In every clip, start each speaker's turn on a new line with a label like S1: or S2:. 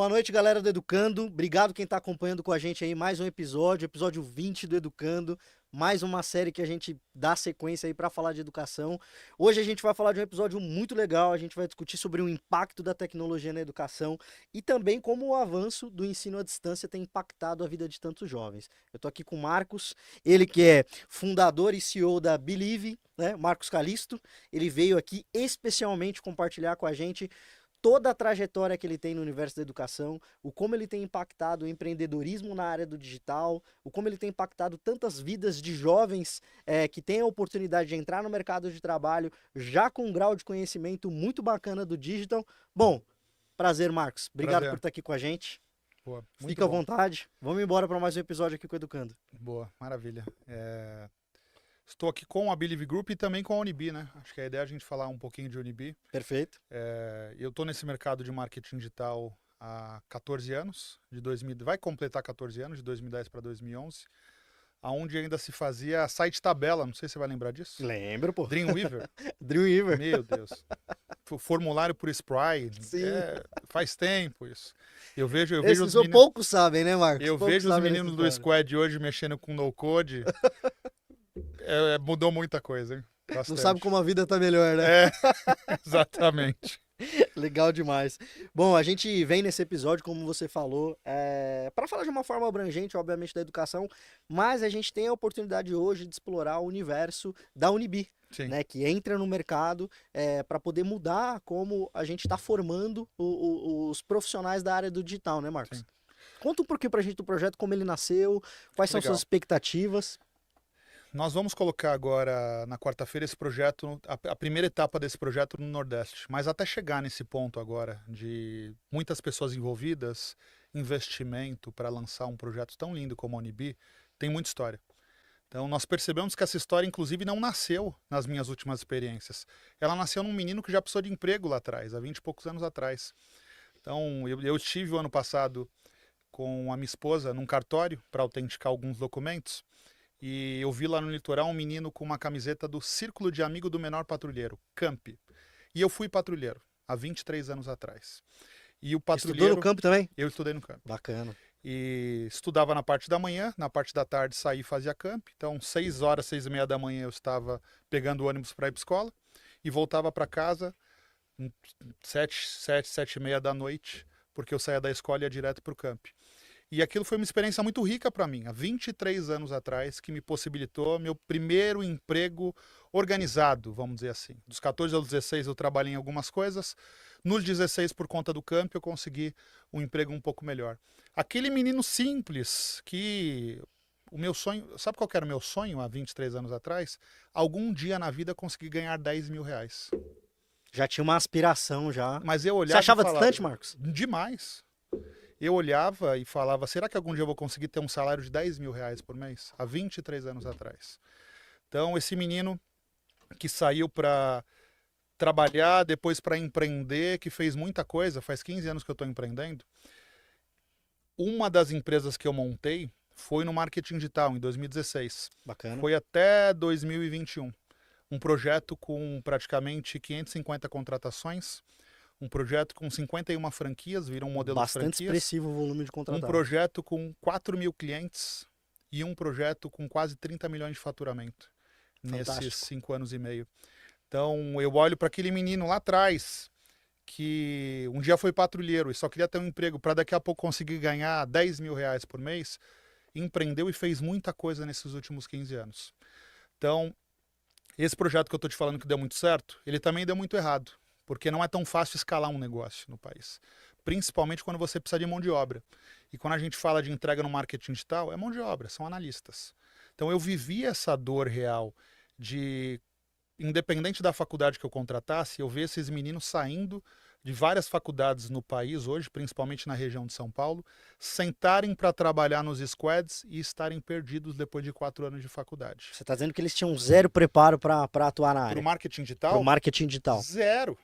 S1: Boa noite, galera do Educando. Obrigado quem está acompanhando com a gente aí mais um episódio 20 do Educando. Mais uma série que a gente dá sequência aí para falar de educação. Hoje a gente vai falar de um episódio muito legal. A gente vai discutir sobre o impacto da tecnologia na educação e também como o avanço do ensino à distância tem impactado a vida de tantos jovens. Eu tô aqui com o Marcos, ele que é fundador e CEO da Believe, né? Marcos Calisto. Ele veio aqui especialmente compartilhar com a gente toda a trajetória que ele tem no universo da educação, o como ele tem impactado o empreendedorismo na área do digital, o como ele tem impactado tantas vidas de jovens que têm a oportunidade de entrar no mercado de trabalho já com um grau de conhecimento muito bacana do digital. Bom, prazer, Marcos. Obrigado por estar aqui com a gente.
S2: Boa, muito
S1: Fica à
S2: bom.
S1: vontade. Vamos embora para mais um episódio aqui com o Educando.
S2: Boa, maravilha. Estou aqui com a Believe Group e também com a Unibi, né? Acho que a ideia é a gente falar um pouquinho de Unibi.
S1: Perfeito.
S2: Eu estou nesse mercado de marketing digital há 14 anos, vai completar 14 anos, de 2010 para 2011, aonde ainda se fazia site tabela, não sei se você vai lembrar disso.
S1: Lembro, pô.
S2: Dreamweaver.
S1: Dreamweaver.
S2: Meu Deus. Formulário por Sprite.
S1: Sim.
S2: Faz tempo isso. Eu vejo
S1: Esses
S2: os meninos...
S1: poucos sabem, né, Marcos?
S2: Eu
S1: Poucos
S2: vejo os
S1: sabem
S2: meninos
S1: dessa
S2: do
S1: história.
S2: Squad hoje mexendo com no-code. Mudou muita coisa, hein? Bastante.
S1: Não sabe como a vida tá melhor, né?
S2: Exatamente.
S1: Legal demais. Bom, a gente vem nesse episódio, como você falou, para falar de uma forma abrangente, obviamente, da educação, mas a gente tem a oportunidade hoje de explorar o universo da Unibi,
S2: Sim.
S1: né, que entra no mercado para poder mudar como a gente está formando os profissionais da área do digital, né, Marcos?
S2: Sim.
S1: Conta um pouquinho pra gente do projeto, como ele nasceu, quais são
S2: Legal.
S1: suas expectativas.
S2: Nós vamos colocar agora, na quarta-feira, esse projeto, a primeira etapa desse projeto no Nordeste. Mas até chegar nesse ponto agora, de muitas pessoas envolvidas, investimento para lançar um projeto tão lindo como a Unibi, tem muita história. Então, nós percebemos que essa história, inclusive, não nasceu nas minhas últimas experiências. Ela nasceu num menino que já precisou de emprego lá atrás, há 20 e poucos anos atrás. Então, eu estive o ano passado com a minha esposa num cartório para autenticar alguns documentos. E eu vi lá no litoral um menino com uma camiseta do Círculo de Amigo do Menor Patrulheiro, CAMP. E eu fui patrulheiro, há 23 anos atrás. E o patrulheiro...
S1: Estudou no campo também?
S2: Eu estudei no campo.
S1: Bacana.
S2: E estudava na parte da manhã, na parte da tarde saí e fazia camp. Então, 6 horas, 6h30 da manhã eu estava pegando o ônibus para ir para a escola. E voltava para casa 7h30 da noite, porque eu saía da escola e ia direto para o camp. E aquilo foi uma experiência muito rica para mim, há 23 anos atrás, que me possibilitou meu primeiro emprego organizado, vamos dizer assim. Dos 14 aos 16 eu trabalhei em algumas coisas, nos 16 por conta do camp eu consegui um emprego um pouco melhor. Aquele menino simples que o meu sonho, sabe qual que era o meu sonho há 23 anos atrás? Algum dia na vida conseguir ganhar 10 mil reais.
S1: Já tinha uma aspiração já.
S2: Mas eu olhava
S1: Você achava
S2: e falava,
S1: distante, Marcos?
S2: demais. Eu olhava e falava, será que algum dia eu vou conseguir ter um salário de 10 mil reais por mês? Há 23 anos atrás. Então, esse menino que saiu para trabalhar, depois para empreender, que fez muita coisa, faz 15 anos que eu estou empreendendo. Uma das empresas que eu montei foi no marketing digital, em 2016.
S1: Bacana.
S2: Foi até 2021. Um projeto com praticamente 550 contratações. Um projeto com 51 franquias, virou um modelo de franquias.
S1: Bastante expressivo o volume de
S2: Um
S1: contratados.
S2: projeto com 4 mil clientes e um projeto com quase 30 milhões de faturamento.
S1: Fantástico.
S2: Nesses 5 anos e meio. Então, eu olho para aquele menino lá atrás, que um dia foi patrulheiro e só queria ter um emprego para daqui a pouco conseguir ganhar 10 mil reais por mês, empreendeu e fez muita coisa nesses últimos 15 anos. Então, esse projeto que eu estou te falando que deu muito certo, ele também deu muito errado. Porque não é tão fácil escalar um negócio no país. Principalmente quando você precisa de mão de obra. E quando a gente fala de entrega no marketing digital, é mão de obra, são analistas. Então eu vivi essa dor real de, independente da faculdade que eu contratasse, eu ver esses meninos saindo de várias faculdades no país hoje, principalmente na região de São Paulo, sentarem para trabalhar nos squads e estarem perdidos depois de 4 anos de faculdade.
S1: Você está dizendo que eles tinham zero preparo para atuar na
S2: Para
S1: área?
S2: o marketing digital?
S1: Para o marketing digital.
S2: Zero.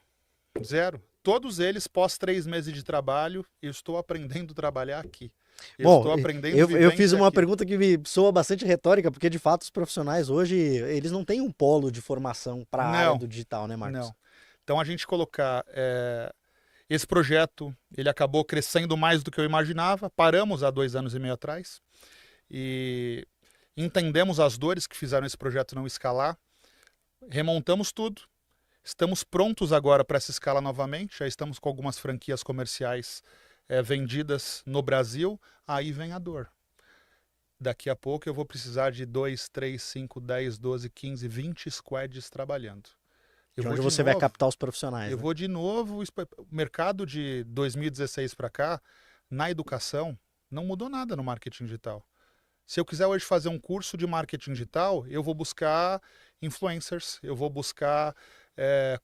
S2: Todos eles, pós 3 meses de trabalho, eu estou aprendendo a trabalhar aqui.
S1: Bom, eu fiz uma
S2: aqui.
S1: pergunta que me soa bastante retórica, porque de fato os profissionais hoje, eles não têm um polo de formação para a área do digital, né, Marcos?
S2: Não. Então a gente colocar... Esse projeto, ele acabou crescendo mais do que eu imaginava. Paramos há 2 anos e meio atrás e entendemos as dores que fizeram esse projeto não escalar. Remontamos tudo. Estamos prontos agora para essa escala novamente. Já estamos com algumas franquias comerciais vendidas no Brasil. Aí vem a dor. Daqui a pouco eu vou precisar de 2, 3, 5, 10, 12, 15, 20 squads trabalhando.
S1: De onde você vai captar os profissionais.
S2: Eu
S1: né?
S2: vou de novo. O mercado de 2016 para cá, na educação, não mudou nada no marketing digital. Se eu quiser hoje fazer um curso de marketing digital, eu vou buscar influencers, eu vou buscar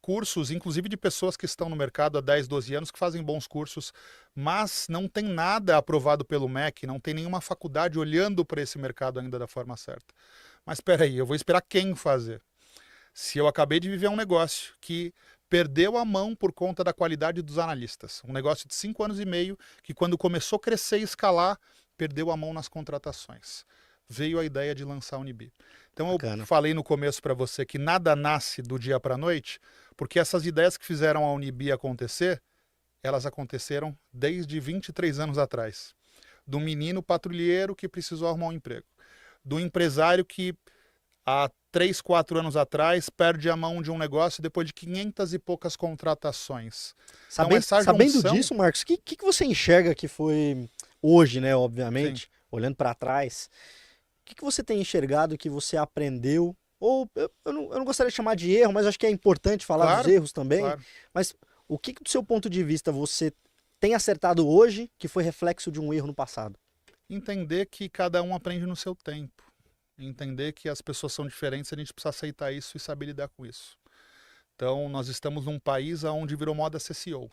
S2: cursos, inclusive de pessoas que estão no mercado há 10, 12 anos, que fazem bons cursos, mas não tem nada aprovado pelo MEC, não tem nenhuma faculdade olhando para esse mercado ainda da forma certa. Mas espera aí, eu vou esperar quem fazer? Se eu acabei de viver um negócio que perdeu a mão por conta da qualidade dos analistas, um negócio de 5 anos e meio que quando começou a crescer e escalar, perdeu a mão nas contratações. Veio a ideia de lançar a Unibi. Então eu falei no começo para você que nada nasce do dia para a noite, porque essas ideias que fizeram a Unibi acontecer, elas aconteceram desde 23 anos atrás. Do menino patrulheiro que precisou arrumar um emprego. Do empresário que há 3, 4 anos atrás perde a mão de um negócio depois de 500 e poucas contratações.
S1: Sabendo disso, Marcos, o que você enxerga que foi hoje, né, obviamente,
S2: Sim.
S1: olhando para trás, o que você tem enxergado que você aprendeu? Ou eu não gostaria de chamar de erro, mas acho que é importante falar dos erros também.
S2: Claro.
S1: Mas o que, do seu ponto de vista, você tem acertado hoje que foi reflexo de um erro no passado?
S2: Entender que cada um aprende no seu tempo. Entender que as pessoas são diferentes, a gente precisa aceitar isso e saber lidar com isso. Então, nós estamos num país onde virou moda ser CEO.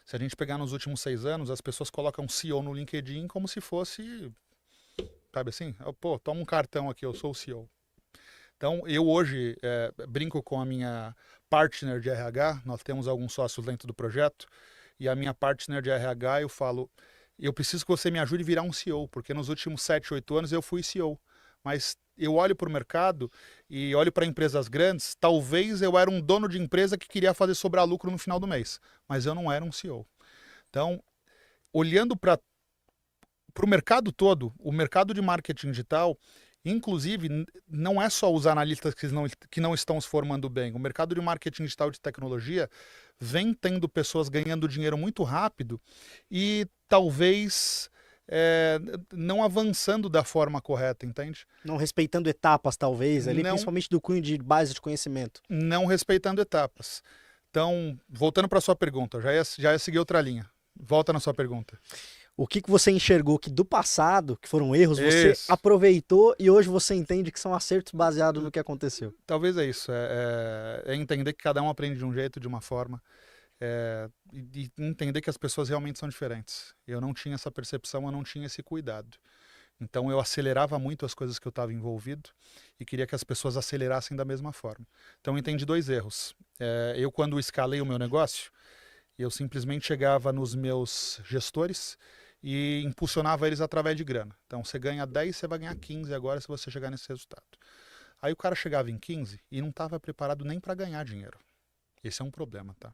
S2: Se a gente pegar nos últimos 6 anos, as pessoas colocam CEO no LinkedIn como se fosse, sabe assim? Pô, toma um cartão aqui, eu sou o CEO. Então, eu hoje brinco com a minha partner de RH, nós temos alguns sócios dentro do projeto, e a minha partner de RH, eu falo, eu preciso que você me ajude a virar um CEO, porque nos últimos 7, 8 anos eu fui CEO. Mas eu olho para o mercado e olho para empresas grandes, talvez eu era um dono de empresa que queria fazer sobrar lucro no final do mês, mas eu não era um CEO. Então, olhando para o mercado todo, o mercado de marketing digital, inclusive, não é só os analistas que não estão se formando bem. O mercado de marketing digital de tecnologia vem tendo pessoas ganhando dinheiro muito rápido e talvez não avançando da forma correta, entende?
S1: Não respeitando etapas, talvez, ali,
S2: Não,
S1: principalmente do cunho de base de conhecimento.
S2: não respeitando etapas. Então, voltando para a sua pergunta, já ia seguir outra linha. Volta na sua pergunta.
S1: O que você enxergou que do passado, que foram erros, você aproveitou e hoje você entende que são acertos baseados no que aconteceu?
S2: Talvez é isso. É entender que cada um aprende de um jeito, de uma forma. E entender que as pessoas realmente são diferentes. Eu não tinha essa percepção, eu não tinha esse cuidado. Então eu acelerava muito as coisas que eu estava envolvido e queria que as pessoas acelerassem da mesma forma. Então eu entendi 2 erros. Eu, quando escalei o meu negócio, eu simplesmente chegava nos meus gestores e impulsionava eles através de grana. Então você ganha 10, você vai ganhar 15 agora se você chegar nesse resultado. Aí o cara chegava em 15 e não estava preparado nem para ganhar dinheiro. Esse é um problema, tá?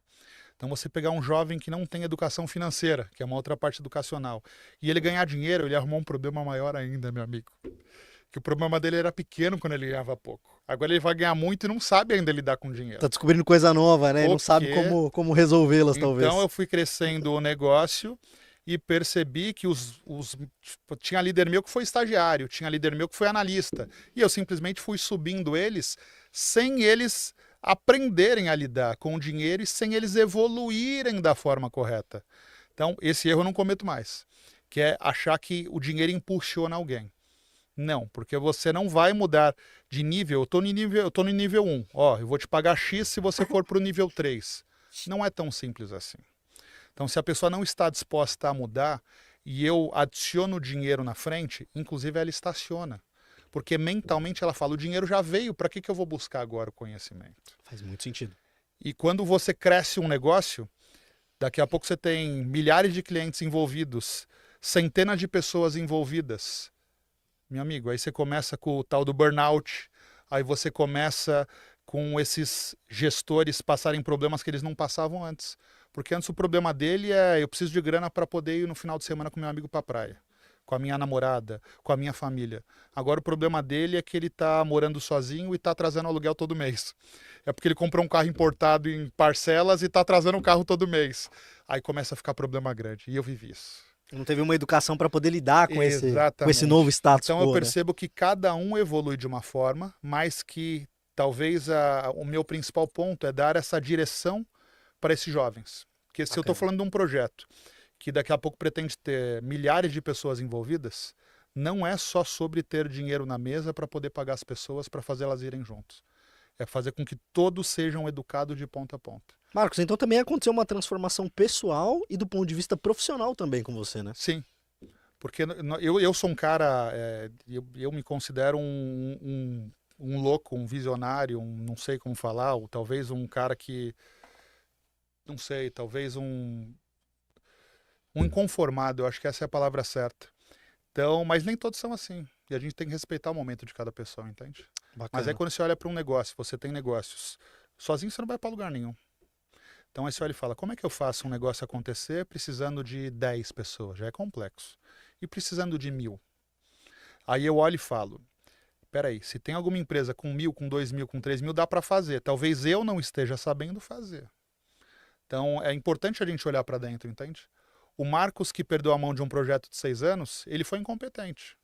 S2: Então você pegar um jovem que não tem educação financeira, que é uma outra parte educacional, e ele ganhar dinheiro, ele arrumou um problema maior ainda, meu amigo. Que o problema dele era pequeno quando ele ganhava pouco. Agora ele vai ganhar muito e não sabe ainda lidar com dinheiro.
S1: Tá descobrindo coisa nova, né? Não sabe como resolvê-las, talvez.
S2: Então eu fui crescendo o negócio e percebi que tinha líder meu que foi estagiário, tinha líder meu que foi analista, e eu simplesmente fui subindo eles sem eles aprenderem a lidar com o dinheiro e sem eles evoluírem da forma correta. Então, esse erro eu não cometo mais, que é achar que o dinheiro impulsiona alguém. Não, porque você não vai mudar de nível. Eu tô no nível 1. Ó, eu vou te pagar X se você for para o nível 3. Não é tão simples assim. Então, se a pessoa não está disposta a mudar e eu adiciono dinheiro na frente, inclusive ela estaciona. Porque mentalmente ela fala, o dinheiro já veio, para que eu vou buscar agora o conhecimento?
S1: Faz muito sentido.
S2: E quando você cresce um negócio, daqui a pouco você tem milhares de clientes envolvidos, centenas de pessoas envolvidas. Meu amigo, aí você começa com o tal do burnout, aí você começa com esses gestores passarem problemas que eles não passavam antes. Porque antes o problema dele é eu preciso de grana para poder ir no final de semana com meu amigo para praia, com a minha namorada, com a minha família. Agora o problema dele é que ele está morando sozinho e está trazendo aluguel todo mês. É porque ele comprou um carro importado em parcelas e está trazendo um carro todo mês. Aí começa a ficar problema grande. E eu vivi isso.
S1: Não teve uma educação para poder lidar com esse
S2: Exatamente.
S1: novo status
S2: Então
S1: quo,
S2: eu
S1: né?
S2: percebo que cada um evolui de uma forma, mas que talvez o meu principal ponto é dar essa direção para esses jovens. Porque se eu estou
S1: Bacana.
S2: falando de um projeto que daqui a pouco pretende ter milhares de pessoas envolvidas, não é só sobre ter dinheiro na mesa para poder pagar as pessoas para fazer elas irem juntos. É fazer com que todos sejam educados de ponta a ponta.
S1: Marcos, então também aconteceu uma transformação pessoal e do ponto de vista profissional também com você, né?
S2: Sim, porque eu sou um cara, eu me considero um louco, um visionário, não sei como falar, ou talvez um cara que, não sei, talvez um inconformado, eu acho que essa é a palavra certa. Então, mas nem todos são assim. E a gente tem que respeitar o momento de cada pessoa, entende?
S1: Bacana.
S2: Mas aí quando você olha para um negócio, você tem negócios, sozinho você não vai para lugar nenhum. Então aí você olha e fala, como é que eu faço um negócio acontecer precisando de 10 pessoas? Já é complexo. E precisando de 1000? Aí eu olho e falo, peraí, se tem alguma empresa com 1000, com 2000, com 3000, dá para fazer. Talvez eu não esteja sabendo fazer. Então é importante a gente olhar para dentro, entende? O Marcos, que perdeu a mão de um projeto de 6 anos, ele foi incompetente.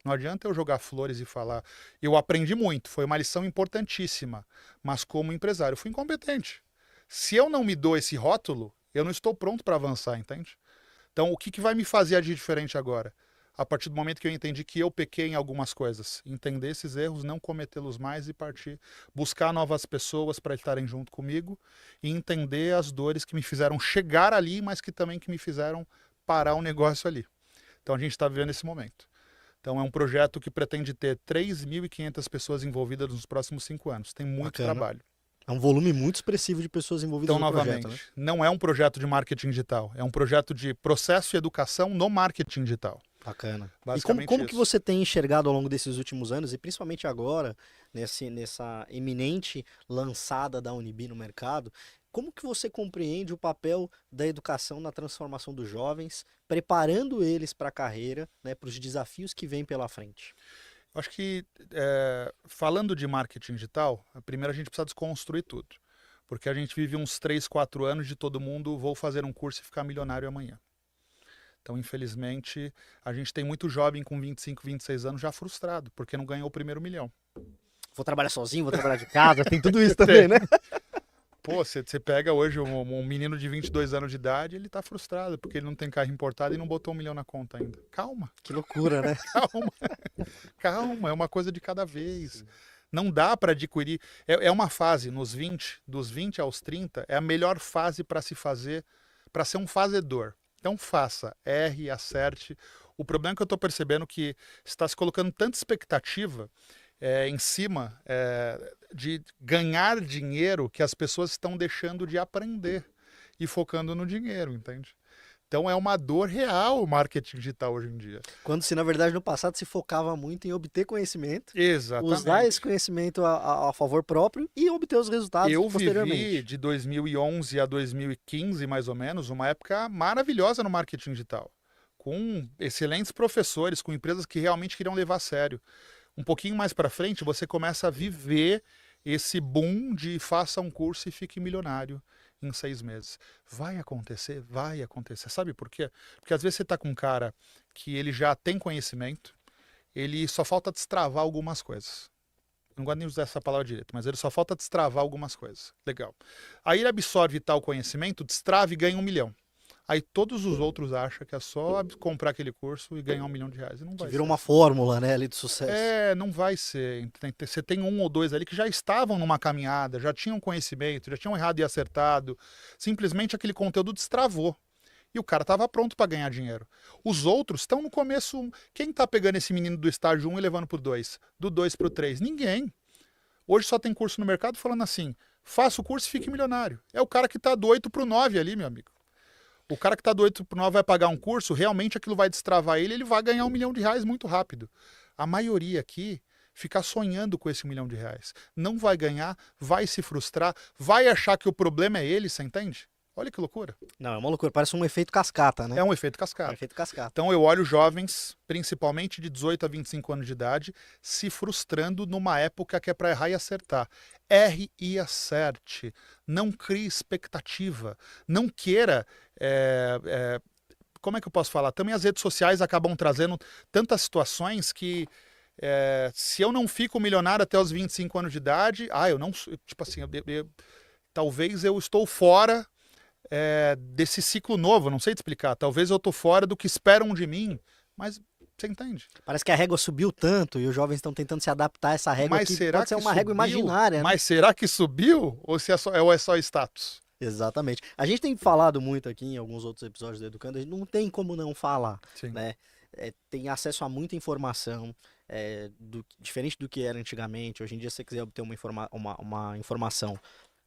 S2: Não adianta eu jogar flores e falar. Eu aprendi muito, foi uma lição importantíssima. Mas como empresário, eu fui incompetente. Se eu não me dou esse rótulo, eu não estou pronto para avançar, entende? Então, o que vai me fazer agir diferente agora? A partir do momento que eu entendi que eu pequei em algumas coisas. Entender esses erros, não cometê-los mais e partir. Buscar novas pessoas para estarem junto comigo e entender as dores que me fizeram chegar ali, mas que também que me fizeram parar o negócio ali. Então, a gente está vivendo esse momento. Então, é um projeto que pretende ter 3.500 pessoas envolvidas nos próximos 5 anos. Tem muito
S1: Bacana.
S2: trabalho.
S1: É um volume muito expressivo de pessoas envolvidas
S2: Então,
S1: no
S2: novamente,
S1: projeto, né?
S2: não é um projeto de marketing digital, é um projeto de processo e educação no marketing digital.
S1: Bacana. E
S2: Basicamente
S1: como que
S2: isso.
S1: você tem enxergado ao longo desses últimos anos, e principalmente agora, nessa eminente lançada da Unibi no mercado, como que você compreende o papel da educação na transformação dos jovens, preparando eles para a carreira, né, para os desafios que vêm pela frente?
S2: Acho que, falando de marketing digital, primeiro a gente precisa desconstruir tudo. Porque a gente vive uns 3, 4 anos de todo mundo, vou fazer um curso e ficar milionário amanhã. Então, infelizmente, a gente tem muito jovem com 25, 26 anos já frustrado, porque não ganhou o primeiro milhão.
S1: Vou trabalhar sozinho, vou trabalhar de casa, tem tudo isso também, né?
S2: Pô, você pega hoje um menino de 22 anos de idade, ele tá frustrado, porque ele não tem carro importado e não botou 1 milhão na conta ainda. Calma,
S1: Que loucura, né?
S2: calma, calma, é uma coisa de cada vez. Não dá para adquirir. É uma fase, dos 20 aos 30, é a melhor fase para se fazer, para ser um fazedor. Então faça, erre, acerte. O problema é que eu estou percebendo que está se colocando tanta expectativa em cima de ganhar dinheiro que as pessoas estão deixando de aprender e focando no dinheiro, entende? Então é uma dor real o marketing digital hoje em dia.
S1: Quando se, na verdade, no passado se focava muito em obter conhecimento,
S2: Exatamente.
S1: usar esse conhecimento a favor próprio e obter os resultados
S2: Eu
S1: posteriormente.
S2: vivi de 2011 a 2015, mais ou menos, uma época maravilhosa no marketing digital, com excelentes professores, com empresas que realmente queriam levar a sério. Um pouquinho mais para frente, você começa a viver esse boom de faça um curso e fique milionário em 6 meses. Vai acontecer? Vai acontecer. Sabe por quê? Porque às vezes você está com um cara que ele já tem conhecimento, ele só falta destravar algumas coisas. Não gosto nem de usar essa palavra direito, mas ele só falta destravar algumas coisas. Legal. Aí ele absorve tal conhecimento, destrava e ganha 1 milhão. Aí todos os outros acham que é só comprar aquele curso e ganhar R$1 milhão. E não vai
S1: Virou
S2: ser.
S1: uma fórmula, né, ali de sucesso.
S2: Não vai ser. Você tem 1 ou 2 ali que já estavam numa caminhada, já tinham conhecimento, já tinham errado e acertado. Simplesmente aquele conteúdo destravou. E o cara estava pronto para ganhar dinheiro. Os outros estão no começo. Quem está pegando esse menino do estágio 1 e levando para o 2? Do 2 para o 3? Ninguém. Hoje só tem curso no mercado falando assim, faça o curso e fique milionário. É o cara que está do 8 para o 9 ali, meu amigo. O cara que está do 8 para o 9 vai pagar um curso, realmente aquilo vai destravar ele vai ganhar R$1 milhão muito rápido. A maioria aqui fica sonhando com esse R$1 milhão. Não vai ganhar, vai se frustrar, vai achar que o problema é ele, você entende? Olha que loucura.
S1: Não, é uma loucura. Parece um efeito cascata, né?
S2: É um efeito
S1: É um
S2: cascata.
S1: efeito cascata.
S2: Então eu olho jovens, principalmente de 18 a 25 anos de idade, se frustrando numa época que é para errar e acertar. Erre e acerte. Não crie expectativa. Não queira. Como é que eu posso falar? Também as redes sociais acabam trazendo tantas situações que se eu não fico milionário até os 25 anos de idade, eu não. Tipo assim, talvez eu estou fora desse ciclo novo, não sei te explicar. Talvez eu estou fora do que esperam de mim, mas você entende?
S1: Parece que a régua subiu tanto e os jovens estão tentando se adaptar a essa régua
S2: Mas
S1: que
S2: será
S1: pode ser
S2: que
S1: uma régua
S2: subiu?
S1: imaginária, né?
S2: Mas será que subiu? Ou é só status?
S1: Exatamente. A gente tem falado muito aqui em alguns outros episódios do Educando, a gente não tem como não falar,
S2: Sim.
S1: né? Tem acesso a muita informação, diferente do que era antigamente. Hoje em dia, se você quiser obter uma informação,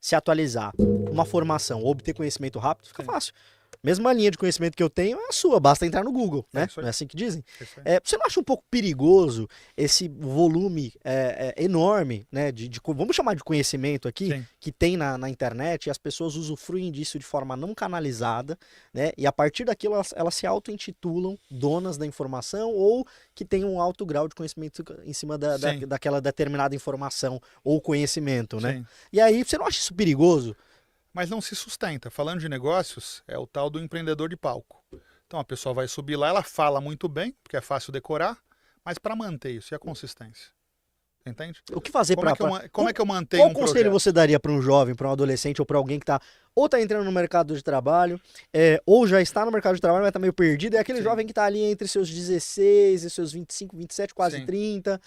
S1: se atualizar, uma formação, obter conhecimento rápido, fica
S2: Sim.
S1: fácil. Mesma linha de conhecimento que eu tenho é a sua, basta entrar no Google, né?
S2: isso aí.
S1: Não é assim que dizem?
S2: Isso aí.
S1: Você não acha um pouco perigoso esse volume enorme, né? Vamos chamar de conhecimento aqui,
S2: Sim.
S1: que tem na internet, e as pessoas usufruem disso de forma não canalizada, né? E a partir daquilo elas se auto-intitulam donas da informação ou que têm um alto grau de conhecimento em cima
S2: Sim.
S1: daquela determinada informação ou conhecimento, né?
S2: Sim.
S1: E aí, você não acha isso perigoso?
S2: Mas não se sustenta. Falando de negócios, é o tal do empreendedor de palco. Então a pessoa vai subir lá, ela fala muito bem, porque é fácil decorar, mas para manter isso, e a consistência? Entende?
S1: O que fazer
S2: Como é que eu mantenho
S1: Qual
S2: um
S1: conselho
S2: projeto?
S1: você daria para um jovem, para um adolescente ou para alguém que tá entrando no mercado de trabalho, ou já está no mercado de trabalho, mas tá meio perdido? É aquele
S2: Sim.
S1: jovem que tá ali entre seus 16 e seus 25, 27, quase
S2: Sim.
S1: 30.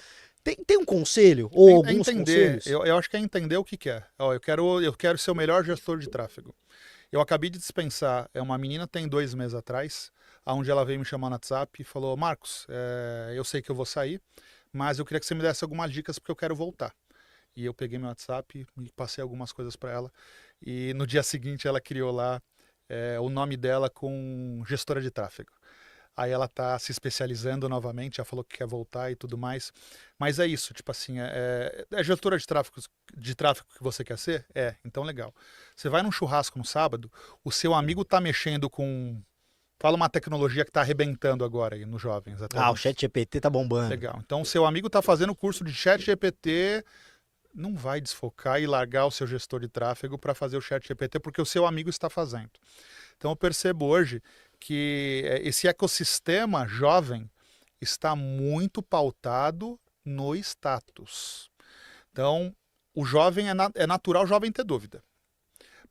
S1: Tem um conselho? Ou alguns
S2: entender,
S1: conselhos?
S2: eu acho que é entender o que quer. Eu quero ser o melhor gestor de tráfego. Eu acabei de dispensar uma menina, tem 2 meses atrás, onde ela veio me chamar no WhatsApp e falou: Marcos, eu sei que eu vou sair, mas eu queria que você me desse algumas dicas porque eu quero voltar. E eu peguei meu WhatsApp e passei algumas coisas para ela. E no dia seguinte ela criou lá o nome dela com gestora de tráfego. Aí ela tá se especializando novamente, já falou que quer voltar e tudo mais. Mas é isso, tipo assim, é gestora de tráfego que você quer ser? Então legal. Você vai num churrasco no sábado, o seu amigo tá mexendo com... Fala uma tecnologia que tá arrebentando agora aí nos jovens.
S1: O ChatGPT tá bombando.
S2: Legal. Então o seu amigo tá fazendo curso de ChatGPT, não vai desfocar e largar o seu gestor de tráfego para fazer o ChatGPT porque o seu amigo está fazendo. Então eu percebo hoje que esse ecossistema jovem está muito pautado no status. Então, o jovem é natural o jovem ter dúvida.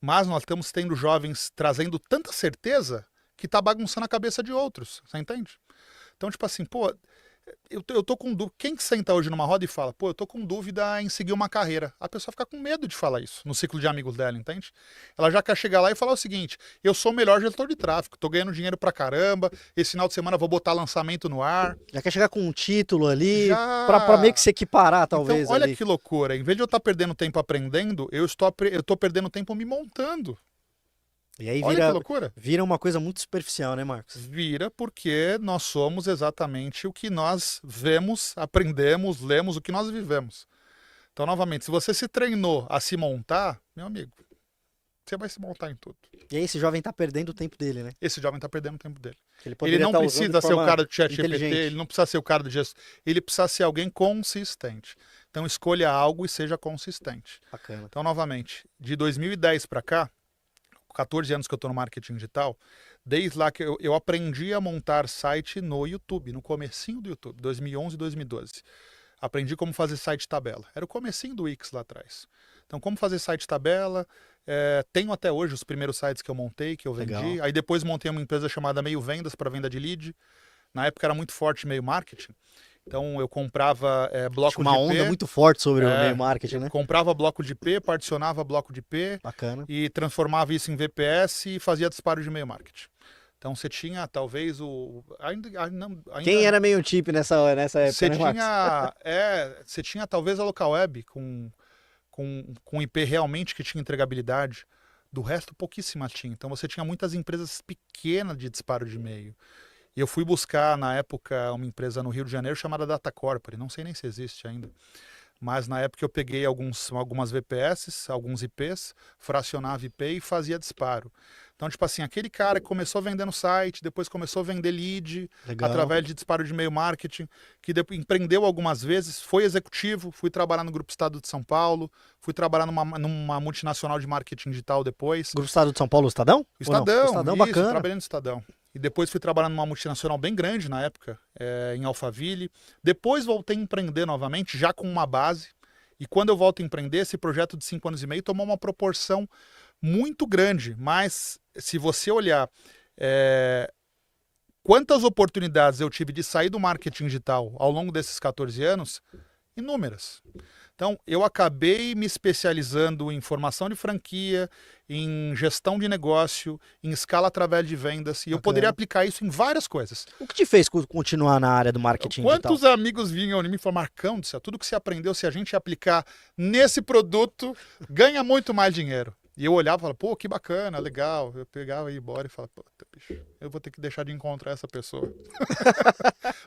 S2: Mas nós estamos tendo jovens trazendo tanta certeza que está bagunçando a cabeça de outros, você entende? Então, tipo assim, eu tô com dúvida. Quem senta hoje numa roda e fala, eu tô com dúvida em seguir uma carreira? A pessoa fica com medo de falar isso no ciclo de amigos dela, entende? Ela já quer chegar lá e falar o seguinte: eu sou o melhor gestor de tráfego, tô ganhando dinheiro pra caramba, esse final de semana vou botar lançamento no ar.
S1: Já quer chegar com um título ali,
S2: Já...
S1: pra meio que se equiparar, talvez.
S2: Então, olha
S1: ali.
S2: que loucura. Em vez de eu estar perdendo tempo aprendendo, eu tô perdendo tempo me montando.
S1: E aí
S2: Olha que loucura.
S1: Vira uma coisa muito superficial, né, Marcos?
S2: Vira porque nós somos exatamente o que nós vemos, aprendemos, lemos, o que nós vivemos. Então, novamente, se você se treinou a se montar, meu amigo, você vai se montar em tudo.
S1: E aí esse jovem tá perdendo o tempo dele, né?
S2: Esse jovem está perdendo o tempo dele.
S1: Ele
S2: Não
S1: tá
S2: precisa ser o cara do ChatGPT,
S1: inteligente.
S2: ele não precisa ser o cara do gesto, ele precisa ser alguém consistente. Então, escolha algo e seja consistente.
S1: Bacana.
S2: Então, novamente, de 2010 para cá, 14 anos que eu estou no marketing digital, desde lá que eu aprendi a montar site no YouTube, no comecinho do YouTube, 2011 e 2012. Aprendi como fazer site tabela. Era o comecinho do Wix lá atrás. Então, como fazer site tabela, tenho até hoje os primeiros sites que eu montei, que eu vendi.
S1: Legal.
S2: Aí depois montei uma empresa chamada Meio Vendas para venda de lead. Na época era muito forte meio marketing. Então eu comprava bloco de IP.
S1: Uma onda muito forte sobre o meio marketing, né?
S2: Comprava bloco de IP, particionava bloco de IP.
S1: Bacana.
S2: E transformava isso em VPS e fazia disparo de e-mail marketing. Então você tinha talvez
S1: Quem era meio chip nessa época,
S2: você
S1: né, Marcos?
S2: você tinha talvez a local web com IP realmente que tinha entregabilidade. Do resto, pouquíssima tinha. Então você tinha muitas empresas pequenas de disparo de e-mail. E eu fui buscar, na época, uma empresa no Rio de Janeiro chamada Data Corp. Não sei nem se existe ainda. Mas na época eu peguei algumas VPS, alguns IPs, fracionava IP e fazia disparo. Então, tipo assim, aquele cara que começou vendendo site, depois começou a vender lead,
S1: Legal.
S2: através de disparo de e-mail marketing, que empreendeu algumas vezes, foi executivo, fui trabalhar no Grupo Estado de São Paulo, fui trabalhar numa multinacional de marketing digital depois.
S1: Grupo Estado de São Paulo, Estadão?
S2: Estadão,
S1: Estadão,
S2: isso,
S1: bacana.
S2: trabalhei no Estadão. E depois fui trabalhar numa multinacional bem grande na época, em Alphaville. Depois voltei a empreender novamente, já com uma base. E quando eu volto a empreender, esse projeto de 5 anos e meio tomou uma proporção muito grande. Mas se você olhar quantas oportunidades eu tive de sair do marketing digital ao longo desses 14 anos, inúmeras. Então, eu acabei me especializando em formação de franquia, em gestão de negócio, em escala através de vendas, e eu poderia aplicar isso em várias coisas.
S1: O que te fez continuar na área do marketing
S2: Quantos
S1: digital?
S2: amigos vinham em mim e falaram, Marcão, tudo que você aprendeu, se a gente aplicar nesse produto, ganha muito mais dinheiro. E eu olhava e falava, pô, que bacana, legal. Eu pegava e ia embora e falava, puta, bicho, eu vou ter que deixar de encontrar essa pessoa.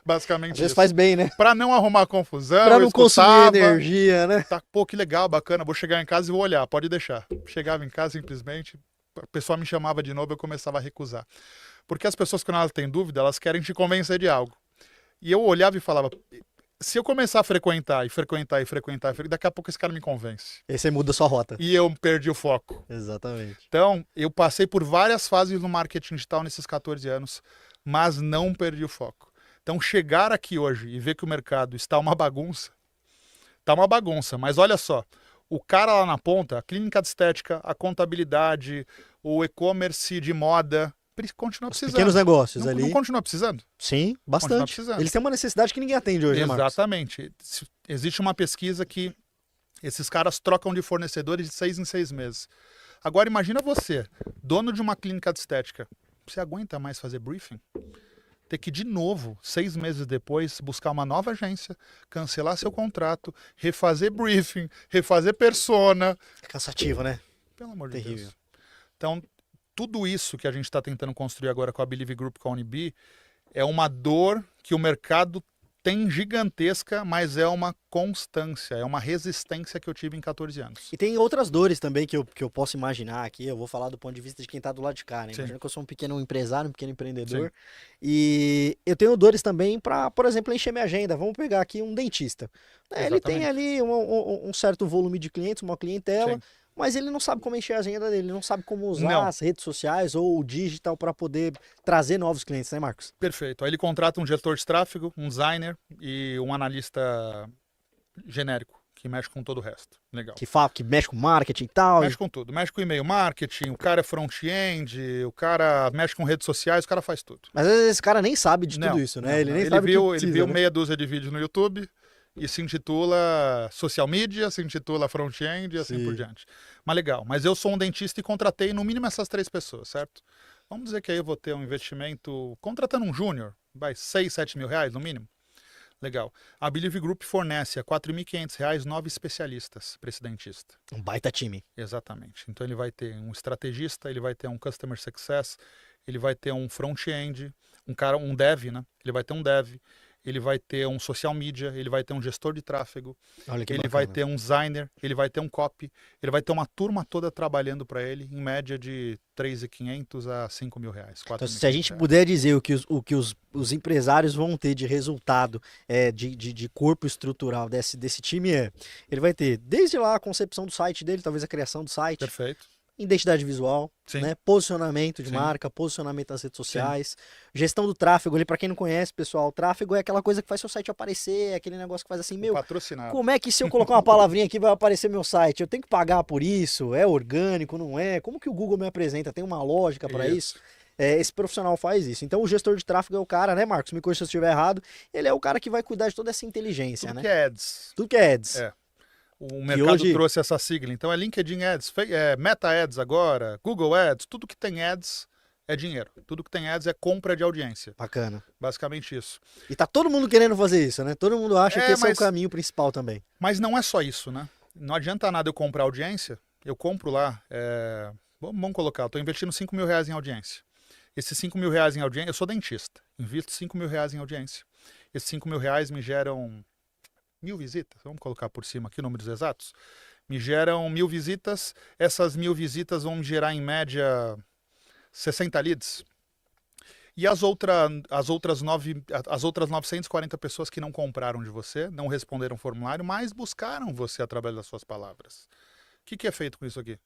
S2: Basicamente
S1: Às vezes
S2: isso.
S1: faz bem, né?
S2: Pra não arrumar confusão,
S1: Pra
S2: eu
S1: não consumir
S2: escutava,
S1: energia, né?
S2: tá, pô, que legal, bacana, vou chegar em casa e vou olhar, pode deixar. Chegava em casa simplesmente, a pessoa me chamava de novo, eu começava a recusar. Porque as pessoas, quando elas têm dúvida, elas querem te convencer de algo. E eu olhava e falava, se eu começar a frequentar, daqui a pouco esse cara me convence.
S1: Aí você muda a sua rota.
S2: E eu perdi o foco.
S1: Exatamente.
S2: Então, eu passei por várias fases no marketing digital nesses 14 anos, mas não perdi o foco. Então, chegar aqui hoje e ver que o mercado está uma bagunça, mas olha só, o cara lá na ponta, a clínica de estética, a contabilidade, o e-commerce de moda, continua precisando.
S1: Pequenos negócios
S2: não,
S1: ali.
S2: Não continua precisando?
S1: Sim,
S2: Continua
S1: bastante.
S2: precisando.
S1: Eles têm uma necessidade que ninguém atende hoje, né, Marcos?
S2: Exatamente. Existe uma pesquisa que esses caras trocam de fornecedores de 6 em 6 meses. Agora imagina você, dono de uma clínica de estética, você aguenta mais fazer briefing? Ter que de novo, 6 meses depois, buscar uma nova agência, cancelar seu contrato, refazer briefing, refazer persona.
S1: É cansativo, né?
S2: Pelo amor de
S1: Terrível.
S2: Deus. Então, tudo isso que a gente está tentando construir agora com a Believe Group, com a Unibi, é uma dor que o mercado tem gigantesca, mas é uma constância, é uma resistência que eu tive em 14 anos.
S1: E tem outras dores também que eu posso imaginar aqui. Eu vou falar do ponto de vista de quem está do lado de cá, né?
S2: Sim.
S1: Imagina que eu sou um pequeno empresário, um pequeno empreendedor.
S2: Sim.
S1: E eu tenho dores também para, por exemplo, encher minha agenda. Vamos pegar aqui um dentista. Ele tem ali um certo volume de clientes, uma clientela.
S2: Sim.
S1: Mas ele não sabe como encher a agenda dele, ele não sabe como usar
S2: Não.
S1: as redes sociais ou o digital para poder trazer novos clientes, né, Marcos?
S2: Perfeito. Aí ele contrata um gestor de tráfego, um designer e um analista genérico, que mexe com todo o resto. Legal.
S1: Que mexe com marketing e tal.
S2: Mexe com tudo. Mexe com e-mail marketing, o cara é front-end, o cara mexe com redes sociais, o cara faz tudo.
S1: Mas às vezes esse cara nem sabe de tudo isso, né?
S2: Não,
S1: Ele nem
S2: ele
S1: sabe
S2: viu,
S1: o que
S2: ele
S1: precisa,
S2: viu
S1: né?
S2: meia dúzia de vídeos no YouTube e se intitula social media, se intitula front-end e assim
S1: Sim.
S2: por diante. Mas legal. Mas eu sou um dentista e contratei no mínimo essas 3 pessoas, certo? Vamos dizer que aí eu vou ter um investimento, contratando um júnior, vai 6, 7 mil reais no mínimo. Legal. A Believe Group fornece a R$4.500 9 especialistas para esse dentista.
S1: Um baita time.
S2: Exatamente. Então ele vai ter um estrategista, ele vai ter um customer success, ele vai ter um front-end, um dev, né? Ele vai ter um dev, ele vai ter um social media, ele vai ter um gestor de tráfego,
S1: Olha que
S2: ele
S1: bacana.
S2: vai ter um designer, ele vai ter um copy, ele vai ter uma turma toda trabalhando para ele, em média de R$3.500 a R$5.000.
S1: Então, se a gente puder dizer o que os empresários vão ter de resultado, de corpo estrutural desse time, ele vai ter desde lá a concepção do site dele, talvez a criação do site,
S2: Perfeito.
S1: identidade visual,
S2: Sim.
S1: né? Posicionamento de
S2: Sim.
S1: marca, posicionamento nas redes sociais, gestão do tráfego ali, para quem não conhece, pessoal, o tráfego é aquela coisa que faz seu site aparecer, é aquele negócio que faz assim, meu,
S2: Patrocinado.
S1: como é que se eu colocar uma palavrinha aqui vai aparecer meu site? Eu tenho que pagar por isso? É orgânico, não é? Como que o Google me apresenta? Tem uma lógica para isso? Esse profissional faz isso. Então o gestor de tráfego é o cara, né, Marcos? Me corrija se eu estiver errado. Ele é o cara que vai cuidar de toda essa inteligência,
S2: Tudo
S1: né?
S2: que é ads.
S1: Tudo que é ads.
S2: É. O mercado
S1: hoje-
S2: trouxe essa sigla. Então é LinkedIn Ads, Meta Ads agora, Google Ads, tudo que tem ads é dinheiro. Tudo que tem ads é compra de audiência.
S1: Bacana.
S2: Basicamente isso.
S1: E tá todo mundo querendo fazer isso, né? Todo mundo acha que esse é o
S2: mas-
S1: caminho principal também.
S2: Mas não é só isso, né? Não adianta nada eu comprar audiência. Eu compro lá, vamos colocar, eu estou investindo R$5.000 em audiência. Esses R$5.000 em audiência, eu sou dentista, invisto R$5.000 em audiência. Esses R$5.000 me 1000 visitas, vamos colocar por cima aqui números exatos, me geram 1000 visitas, essas 1000 visitas vão me gerar em média 60 leads. E as outras 940 pessoas que não compraram de você, não responderam o formulário, mas buscaram você através das suas palavras. O que é feito com isso aqui?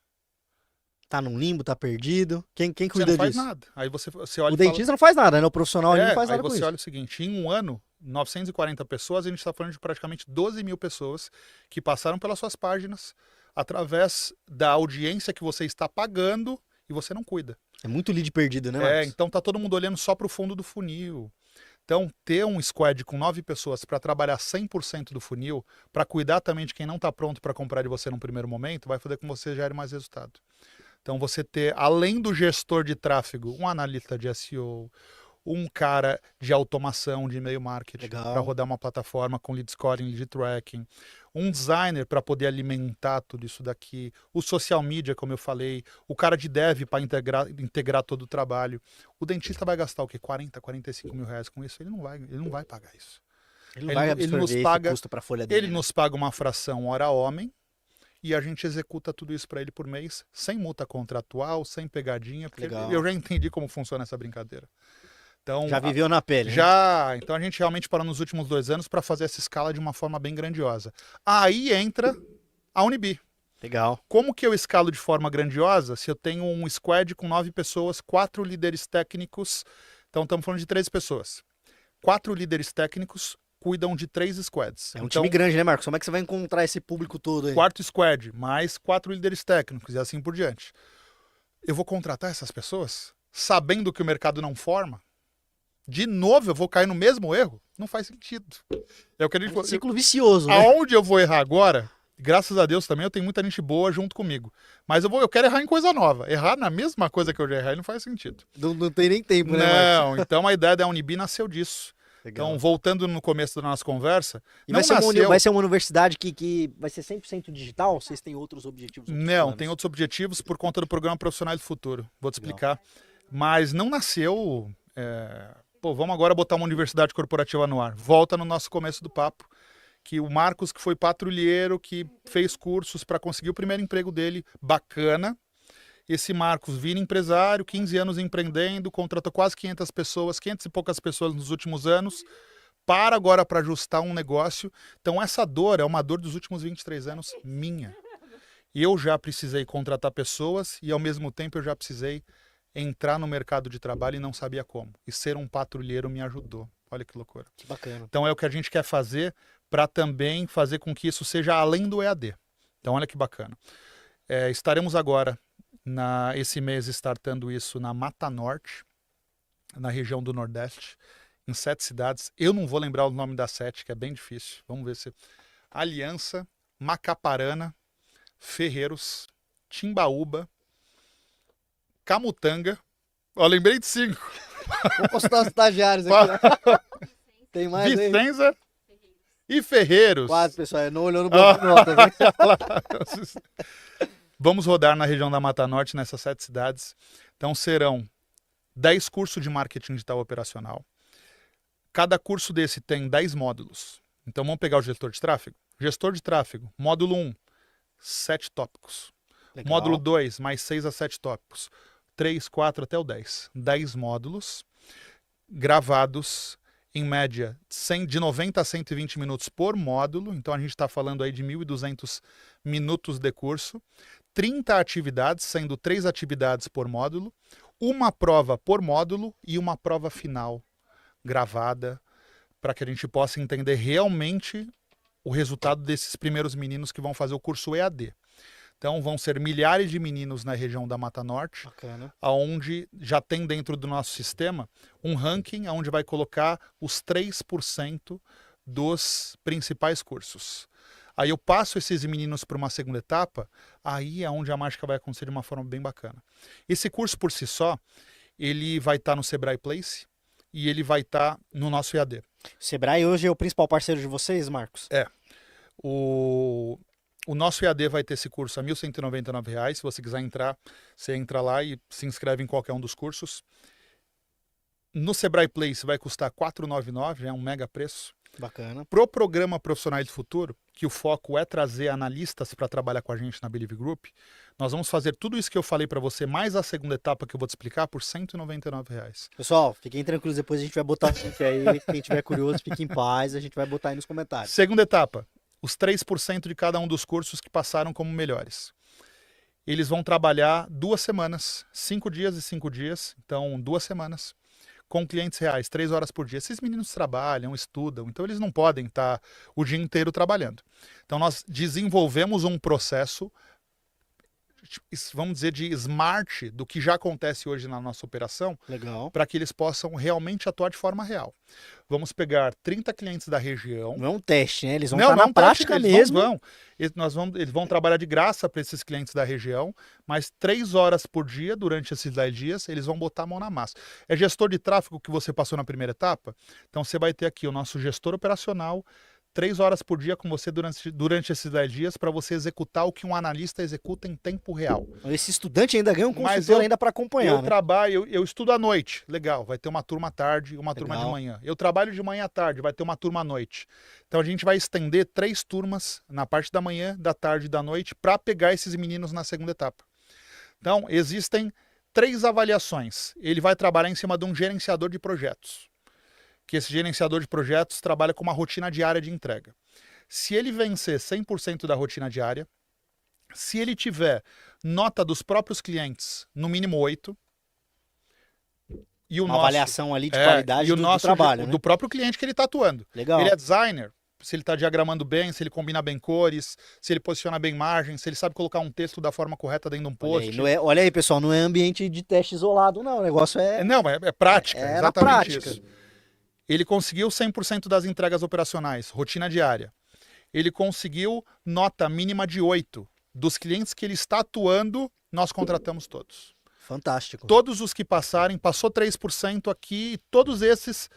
S1: Tá num limbo, tá perdido. Quem
S2: Você
S1: cuida
S2: não faz
S1: disso?
S2: nada. Aí você olha
S1: O
S2: e fala...
S1: dentista não faz nada, né? O profissional ali não faz
S2: aí
S1: nada com
S2: você
S1: isso.
S2: olha o seguinte, em um ano, 940 pessoas, a gente está falando de praticamente 12 mil pessoas que passaram pelas suas páginas através da audiência que você está pagando e você não cuida.
S1: É muito lead perdido, né, Marcos?
S2: Então tá todo mundo olhando só para o fundo do funil. Então, ter um squad com 9 pessoas para trabalhar 100% do funil, para cuidar também de quem não está pronto para comprar de você num primeiro momento, vai fazer com que você gere mais resultado. Então, você ter, além do gestor de tráfego, um analista de SEO, um cara de automação de e-mail marketing para rodar uma plataforma com lead scoring, lead tracking, um designer para poder alimentar tudo isso daqui, o social media, como eu falei, o cara de dev para integrar todo o trabalho. O dentista vai gastar o quê? 40, 45 mil reais com isso? Ele não vai pagar isso.
S1: Ele não vai absorver esse custo para a folha dele.
S2: Ele nos paga uma fração hora homem e a gente executa tudo isso para ele por mês, sem multa contratual, sem pegadinha, porque eu já entendi como funciona essa brincadeira. Então,
S1: já viveu na pele.
S2: Já. Então a gente realmente parou nos últimos 2 anos para fazer essa escala de uma forma bem grandiosa. Aí entra a Unibi.
S1: Legal.
S2: Como que eu escalo de forma grandiosa se eu tenho um squad com 9 pessoas, 4 líderes técnicos? Então estamos falando de 13 pessoas. 4 líderes técnicos cuidam de 3 squads.
S1: É um time grande, né, Marcos? Como é que você vai encontrar esse público todo aí?
S2: 4 squad, mais 4 líderes técnicos e assim por diante. Eu vou contratar essas pessoas sabendo que o mercado não forma? De novo, eu vou cair no mesmo erro? Não faz sentido. É o que a gente
S1: um ciclo vicioso, né?
S2: Aonde eu vou errar agora, graças a Deus também, eu tenho muita gente boa junto comigo. Mas eu quero errar em coisa nova. Errar na mesma coisa que eu já errei não faz sentido.
S1: Não tem nem tempo, né,
S2: Marcos?
S1: Marcos?
S2: Então a ideia da Unibi nasceu disso. Legal. Então, voltando no começo da nossa conversa...
S1: E vai ser uma universidade que vai ser 100% digital? Vocês têm outros objetivos?
S2: Não, tem outros objetivos por conta do programa Profissionais do Futuro. Vou te explicar. Mas não nasceu... vamos agora botar uma universidade corporativa no ar. Volta no nosso começo do papo, que o Marcos, que foi patrulheiro, que fez cursos para conseguir o primeiro emprego dele, bacana. Esse Marcos vira empresário, 15 anos empreendendo, contratou quase 500 pessoas, 500 e poucas pessoas nos últimos anos, para agora para ajustar um negócio. Então essa dor é uma dor dos últimos 23 anos minha. Eu já precisei contratar pessoas e ao mesmo tempo eu já precisei entrar no mercado de trabalho e não sabia como. E ser um patrulheiro me ajudou. Olha que loucura.
S1: Que bacana.
S2: Então é o que a gente quer fazer para também fazer com que isso seja além do EAD. Então olha que bacana. Estaremos agora, esse mês, startando isso na Mata Norte, na região do Nordeste, em 7 cidades. Eu não vou lembrar o nome das 7, que é bem difícil. Vamos ver se... Aliança, Macaparana, Ferreiros, Timbaúba, Camutanga. Ó, lembrei de 5.
S1: Vou postar os estagiários aqui. Né? Tem mais
S2: Vicenza aí? E Ferreiros.
S1: Quase, pessoal. Não olhou no bloco de notas. Né?
S2: Vamos rodar na região da Mata Norte, nessas 7 cidades. Então serão 10 cursos de marketing digital operacional. Cada curso desse tem 10 módulos. Então vamos pegar o gestor de tráfego. Gestor de tráfego, módulo 1, 7 tópicos. Legal. Módulo 2, mais 6 a 7 tópicos. 3, 4 até o 10. 10 módulos gravados em média de 90 a 120 minutos por módulo. Então a gente está falando aí de 1.200 minutos de curso. 30 atividades, sendo 3 atividades por módulo. Uma prova por módulo e uma prova final gravada para que a gente possa entender realmente o resultado desses primeiros meninos que vão fazer o curso EAD. Então vão ser milhares de meninos na região da Mata Norte, onde já tem dentro do nosso sistema um ranking onde vai colocar os 3% dos principais cursos. Aí eu passo esses meninos para uma segunda etapa, aí é onde a mágica vai acontecer de uma forma bem bacana. Esse curso por si só, ele vai estar no Sebrae Place e ele vai estar no nosso EAD.
S1: O Sebrae hoje é o principal parceiro de vocês, Marcos?
S2: O nosso EAD vai ter esse curso a R$ 1.199. Se você quiser entrar, você entra lá e se inscreve em qualquer um dos cursos. No Sebrae Place vai custar R$ 499, é um mega preço.
S1: Bacana.
S2: Pro programa Profissionais do Futuro, que o foco é trazer analistas para trabalhar com a gente na Believe Group, nós vamos fazer tudo isso que eu falei para você, mais a segunda etapa que eu vou te explicar, por R$ 199.
S1: Pessoal, fiquem tranquilos, depois a gente vai botar o link aí. Quem tiver curioso, fique em paz, a gente vai botar aí nos comentários.
S2: Segunda etapa, os 3% de cada um dos cursos que passaram como melhores. Eles vão trabalhar 2 semanas, 5 dias e 5 dias, então 2 semanas, com clientes reais, 3 horas por dia. Esses meninos trabalham, estudam, então eles não podem estar o dia inteiro trabalhando. Então nós desenvolvemos um processo, vamos dizer, de smart do que já acontece hoje na nossa operação,
S1: Legal.
S2: para que eles possam realmente atuar de forma real. Vamos pegar 30 clientes da região.
S1: Não é um teste, né? Eles vão
S2: Não,
S1: estar
S2: não
S1: na prática
S2: eles
S1: mesmo.
S2: Eles vão trabalhar de graça para esses clientes da região, mas 3 horas por dia, durante esses 10 dias, eles vão botar a mão na massa. É gestor de tráfego que você passou na primeira etapa? Então você vai ter aqui o nosso gestor operacional, 3 horas por dia com você durante esses 10 dias para você executar o que um analista executa em tempo real.
S1: Esse estudante ainda ganha um
S2: Mas
S1: consultor ainda para acompanhar,
S2: Eu
S1: né?
S2: trabalho, eu estudo à noite, legal, vai ter uma turma à tarde e uma turma de
S1: Legal.
S2: manhã. Eu trabalho de manhã à tarde, vai ter uma turma à noite. Então a gente vai estender 3 turmas na parte da manhã, da tarde e da noite para pegar esses meninos na segunda etapa. Então existem 3 avaliações. Ele vai trabalhar em cima de um gerenciador de projetos, que esse gerenciador de projetos trabalha com uma rotina diária de entrega. Se ele vencer 100% da rotina diária, se ele tiver nota dos próprios clientes, no mínimo 8, e o
S1: Uma
S2: nosso,
S1: avaliação ali de qualidade
S2: e o
S1: do
S2: nosso
S1: trabalho, né?
S2: do próprio cliente que ele está atuando.
S1: Legal.
S2: Ele é designer, se ele está diagramando bem, se ele combina bem cores, se ele posiciona bem margem, se ele sabe colocar um texto da forma correta dentro de um
S1: Olha aí,
S2: post.
S1: olha aí, pessoal, não é ambiente de teste isolado, não. O negócio é
S2: Não, é prática,
S1: na
S2: exatamente
S1: prática.
S2: isso. Ele conseguiu 100% das entregas operacionais, rotina diária. Ele conseguiu nota mínima de 8. Dos clientes que ele está atuando, nós contratamos todos.
S1: Fantástico.
S2: Todos os que passarem, passou 3% aqui, e todos esses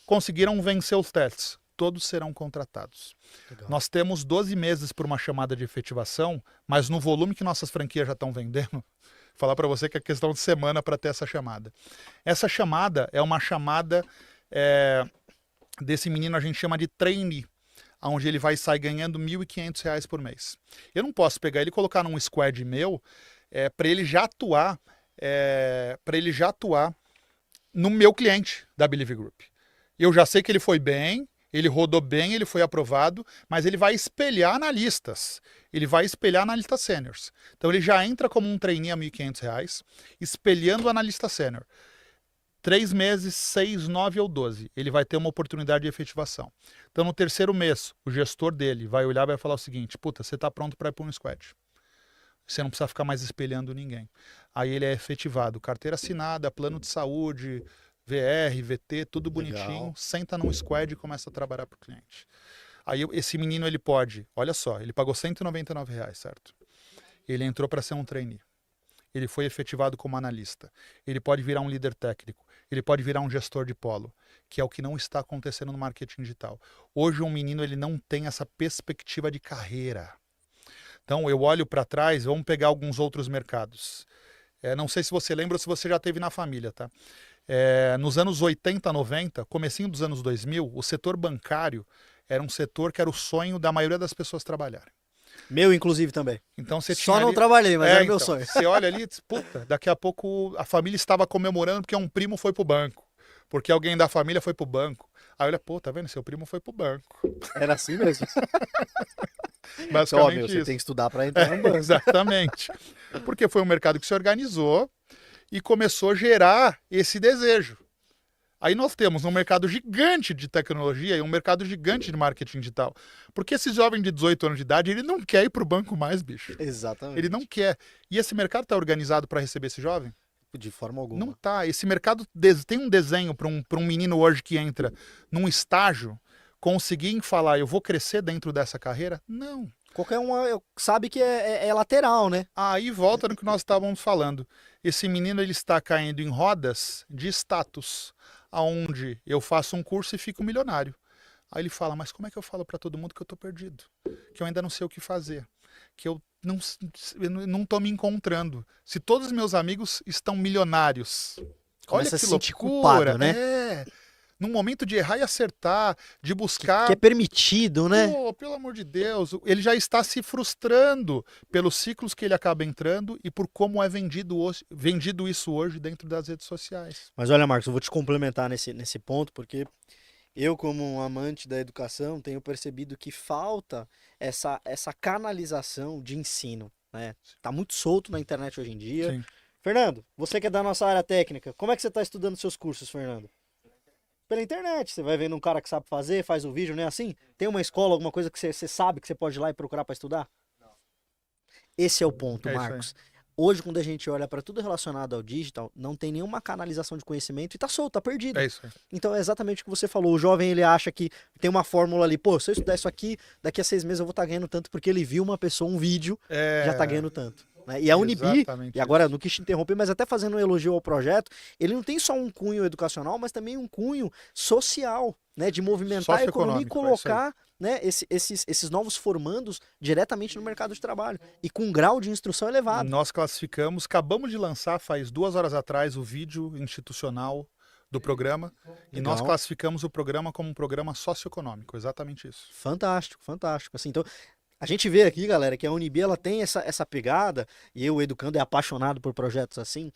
S2: conseguiram vencer os testes. Todos serão contratados.
S1: Legal.
S2: Nós temos 12 meses por uma chamada de efetivação, mas no volume que nossas franquias já estão vendendo, vou falar para você que é questão de semana para ter essa chamada. Essa chamada é uma chamada desse menino, a gente chama de trainee, onde ele vai sair ganhando R$ 1.500 por mês. Eu não posso pegar ele e colocar num squad meu para ele já atuar no meu cliente da Believe Group. Eu já sei que ele foi bem, ele rodou bem, ele foi aprovado, mas ele vai espelhar analistas. Ele vai espelhar analistas sêniors. Então ele já entra como um trainee a R$ 1.500, espelhando o analista sênior. 3 meses, 6, 9 ou 12, ele vai ter uma oportunidade de efetivação. Então, no terceiro mês, o gestor dele vai olhar e vai falar o seguinte: puta, você está pronto para ir para um squad. Você não precisa ficar mais espelhando ninguém. Aí ele é efetivado. Carteira assinada, plano de saúde, VR, VT, tudo bonitinho.
S1: Legal.
S2: Senta num squad e começa a trabalhar para o cliente. Aí esse menino, ele pode, olha só, ele pagou R$ 199, certo? Ele entrou para ser um trainee. Ele foi efetivado como analista. Ele pode virar um líder técnico. Ele pode virar um gestor de polo, que é o que não está acontecendo no marketing digital. Hoje um menino ele não tem essa perspectiva de carreira. Então eu olho para trás, vamos pegar alguns outros mercados. Não sei se você lembra ou se você já teve na família, tá? Nos anos 80, 90, comecinho dos anos 2000, o setor bancário era um setor que era o sonho da maioria das pessoas trabalharem.
S1: Meu, inclusive, também.
S2: Então você
S1: Só
S2: tinha
S1: não
S2: ali...
S1: trabalhei, mas era meu
S2: então,
S1: sonho.
S2: Você olha ali e diz, puta, daqui a pouco a família estava comemorando porque um primo foi pro banco. Porque alguém da família foi pro banco. Aí olha, pô, tá vendo? Seu primo foi pro banco.
S1: Era assim mesmo.
S2: Basicamente
S1: Você
S2: isso.
S1: tem que estudar para entrar no banco.
S2: Exatamente. Porque foi um mercado que se organizou e começou a gerar esse desejo. Aí nós temos um mercado gigante de tecnologia e um mercado gigante de marketing digital. Porque esse jovem de 18 anos de idade, ele não quer ir para o banco mais, bicho.
S1: Exatamente.
S2: Ele não quer. E esse mercado está organizado para receber esse jovem?
S1: De forma alguma.
S2: Não tá. Esse mercado tem um desenho para um menino hoje que entra num estágio conseguir falar, eu vou crescer dentro dessa carreira? Não.
S1: Qualquer um sabe que é lateral, né?
S2: Aí volta no que nós estávamos falando. Esse menino ele está caindo em rodas de status, aonde eu faço um curso e fico milionário. Aí ele fala, mas como é que eu falo para todo mundo que eu estou perdido? Que eu ainda não sei o que fazer? Que eu não estou me encontrando. Se todos os meus amigos estão milionários,
S1: Começa
S2: olha
S1: a
S2: que
S1: se sentir
S2: loucura,
S1: culpado, né?
S2: num momento de errar e acertar, de buscar...
S1: Que é permitido, né?
S2: Pô, pelo amor de Deus, ele já está se frustrando pelos ciclos que ele acaba entrando e por como é vendido isso hoje dentro das redes sociais.
S1: Mas olha, Marcos, eu vou te complementar nesse ponto, porque eu, como um amante da educação, tenho percebido que falta essa canalização de ensino, né? Tá muito solto na internet hoje em dia.
S2: Sim.
S1: Fernando, você que é da nossa área técnica, como é que você está estudando seus cursos, Fernando? Pela internet, você vai vendo um cara que sabe fazer, faz o vídeo, não é assim? Tem uma escola, alguma coisa que você sabe que você pode ir lá e procurar para estudar? Esse é o ponto,
S2: É isso aí.
S1: Marcos. Hoje, quando a gente olha para tudo relacionado ao digital, não tem nenhuma canalização de conhecimento e tá solto, tá perdido.
S2: É isso aí.
S1: Então é exatamente o que você falou. O jovem, ele acha que tem uma fórmula ali, pô, se eu estudar isso aqui, daqui a 6 meses eu vou estar ganhando tanto, porque ele viu uma pessoa, um vídeo, já tá ganhando tanto. Né? E a Unibi,
S2: Exatamente
S1: e agora
S2: isso.
S1: não quis te interromper, mas até fazendo um elogio ao projeto, ele não tem só um cunho educacional, mas também um cunho social, né? De movimentar a economia e
S2: Socioeconômico, é isso aí.
S1: colocar, né, esses novos formandos diretamente no mercado de trabalho e com um grau de instrução elevado.
S2: Nós classificamos, acabamos de lançar faz 2 horas atrás o vídeo institucional do programa e nós
S1: Legal.
S2: classificamos o programa como um programa socioeconômico, exatamente isso.
S1: Fantástico, fantástico. Assim, então, a gente vê aqui, galera, que a Unibi ela tem essa pegada, e eu, educando, é apaixonado por projetos assim,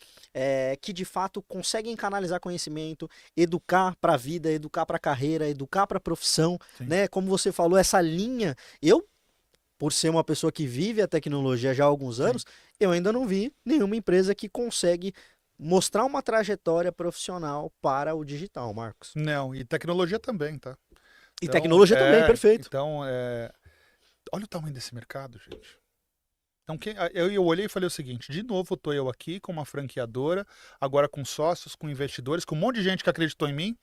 S1: que de fato conseguem canalizar conhecimento, educar para a vida, educar para a carreira, educar para a profissão,
S2: Sim.
S1: né? Como você falou, essa linha, eu, por ser uma pessoa que vive a tecnologia já há alguns anos, eu ainda não vi nenhuma empresa que consegue mostrar uma trajetória profissional para o digital, Marcos.
S2: Não, e tecnologia também, tá?
S1: E tecnologia também, perfeito.
S2: Então, olha o tamanho desse mercado, gente. Então, eu olhei e falei o seguinte, de novo estou eu aqui com uma franqueadora, agora com sócios, com investidores, com um monte de gente que acreditou em mim.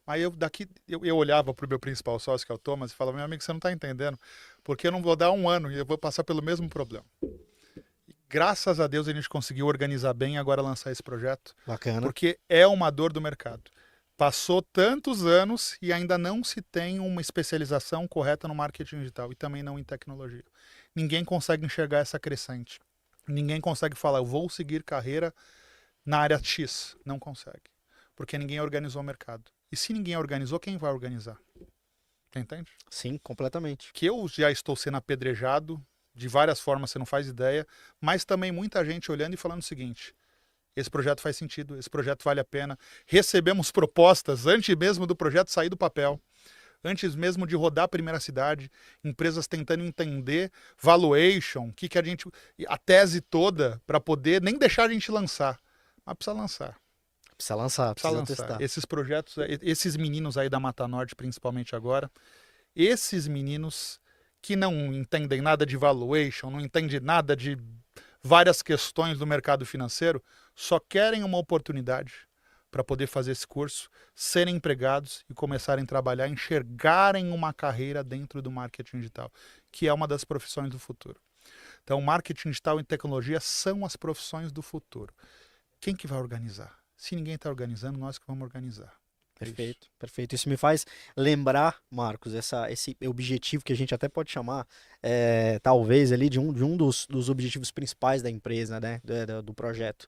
S2: Aí eu olhava para o meu principal sócio, que é o Thomas, e falava, meu amigo, você não está entendendo, porque eu não vou dar 1 ano e eu vou passar pelo mesmo problema. E, graças a Deus a gente conseguiu organizar bem e agora lançar esse projeto,
S1: Bacana.
S2: porque é uma dor do mercado. Passou tantos anos e ainda não se tem uma especialização correta no marketing digital e também não em tecnologia. Ninguém consegue enxergar essa crescente. Ninguém consegue falar, eu vou seguir carreira na área X. Não consegue. Porque ninguém organizou o mercado. E se ninguém organizou, quem vai organizar? Entende?
S1: Sim, completamente.
S2: Que eu já estou sendo apedrejado de várias formas, você não faz ideia, mas também muita gente olhando e falando o seguinte, esse projeto faz sentido, esse projeto vale a pena. Recebemos propostas antes mesmo do projeto sair do papel, antes mesmo de rodar a primeira cidade, empresas tentando entender valuation, a tese toda para poder nem deixar a gente lançar, mas precisa lançar.
S1: Precisa lançar, precisa testar.
S2: Esses projetos, esses meninos aí da Mata Norte, principalmente agora, esses meninos que não entendem nada de valuation, não entendem nada de várias questões do mercado financeiro, só querem uma oportunidade para poder fazer esse curso, serem empregados e começarem a trabalhar, enxergarem uma carreira dentro do marketing digital, que é uma das profissões do futuro. Então, marketing digital e tecnologia são as profissões do futuro. Quem que vai organizar? Se ninguém está organizando, nós que vamos organizar.
S1: Perfeito, perfeito. Isso me faz lembrar, Marcos, esse objetivo que a gente até pode chamar, talvez, ali de um dos objetivos principais da empresa, né, do projeto.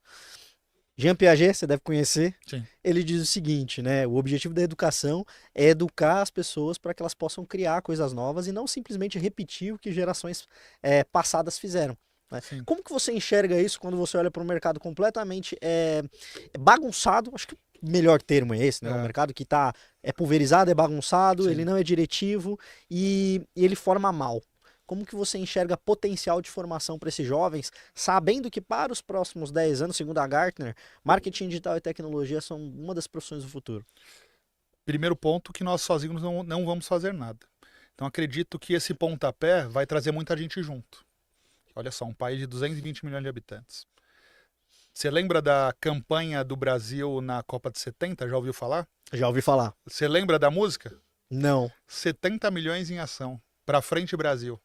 S1: Jean Piaget, você deve conhecer,
S2: Sim.
S1: Ele diz o seguinte, né, o objetivo da educação é educar as pessoas para que elas possam criar coisas novas e não simplesmente repetir o que gerações passadas fizeram. Né? Como que você enxerga isso quando você olha para um mercado completamente bagunçado? Acho que o melhor termo é esse, né? Um mercado que é pulverizado, é bagunçado,
S2: Sim.
S1: ele não é diretivo e ele forma mal. Como que você enxerga potencial de formação para esses jovens, sabendo que para os próximos 10 anos, segundo a Gartner, marketing digital e tecnologia são uma das profissões do futuro?
S2: Primeiro ponto, que nós sozinhos não vamos fazer nada. Então acredito que esse pontapé vai trazer muita gente junto. Olha só, um país de 220 milhões de habitantes. Você lembra da campanha do Brasil na Copa de 70? Já ouviu falar?
S1: Já ouvi falar.
S2: Você lembra da música?
S1: Não.
S2: 70 milhões em ação. Pra frente, Brasil.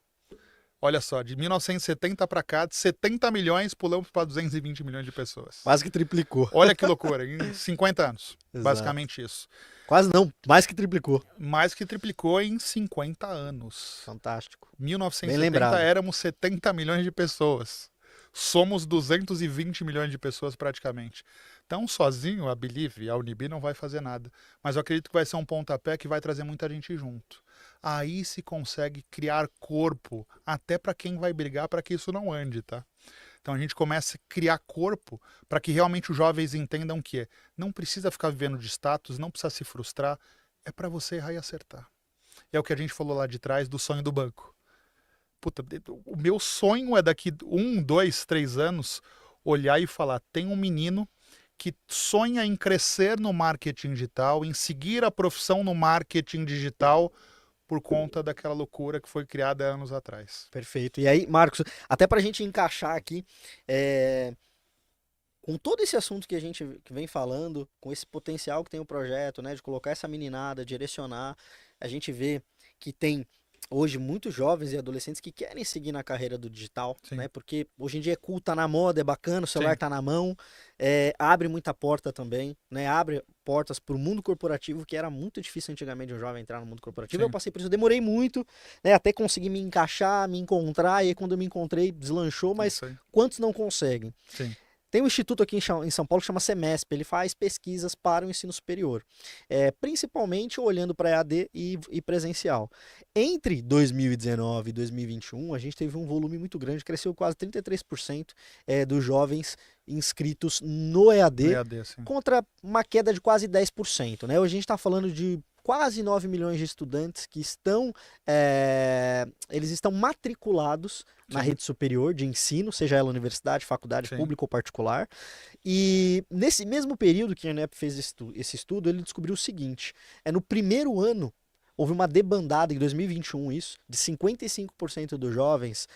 S2: Olha só, de 1970 para cá, de 70 milhões pulamos para 220 milhões de pessoas.
S1: Quase que triplicou.
S2: Olha que loucura, em 50 anos.
S1: Exato.
S2: Basicamente isso.
S1: Quase não, mais que triplicou.
S2: Mais que triplicou em 50 anos.
S1: Fantástico.
S2: 1970 éramos 70 milhões de pessoas. Somos 220 milhões de pessoas praticamente. Então, sozinho, a Believe, a Unibi não vai fazer nada. Mas eu acredito que vai ser um pontapé que vai trazer muita gente junto. Aí se consegue criar corpo até para quem vai brigar para que isso não ande, tá? Então a gente começa a criar corpo para que realmente os jovens entendam que não precisa ficar vivendo de status, não precisa se frustrar, é para você errar e acertar. É o que a gente falou lá de trás do sonho do banco. Puta, o meu sonho é daqui 1, 2, 3 anos olhar e falar, tem um menino que sonha em crescer no marketing digital, em seguir a profissão no marketing digital por conta daquela loucura que foi criada anos atrás.
S1: Perfeito. E aí, Marcos, até para a gente encaixar aqui, com todo esse assunto que a gente vem falando, com esse potencial que tem o projeto, né, de colocar essa meninada, direcionar, a gente vê que tem hoje muitos jovens e adolescentes que querem seguir na carreira do digital,
S2: Sim.
S1: né? Porque hoje em dia é cool, tá na moda, é bacana, o celular
S2: Sim.
S1: tá na mão, abre muita porta também, né? Abre portas para o mundo corporativo, que era muito difícil antigamente um jovem entrar no mundo corporativo.
S2: Sim.
S1: Eu passei por isso, eu demorei muito, né? Até conseguir me encaixar, me encontrar, e aí quando eu me encontrei, deslanchou, mas quantos não conseguem?
S2: Sim.
S1: Tem um instituto aqui em São Paulo que chama Semesp, ele faz pesquisas para o ensino superior, principalmente olhando para EAD e presencial. Entre 2019 e 2021, a gente teve um volume muito grande, cresceu quase 33% dos jovens inscritos no EAD, contra uma queda de quase 10%. Né? Hoje a gente está falando de quase 9 milhões de estudantes que eles estão matriculados na rede superior de ensino, seja ela universidade, faculdade, pública ou particular. E nesse mesmo período que a INEP fez esse estudo, ele descobriu o seguinte, no primeiro ano, houve uma debandada, em 2021 isso, de 55% dos jovens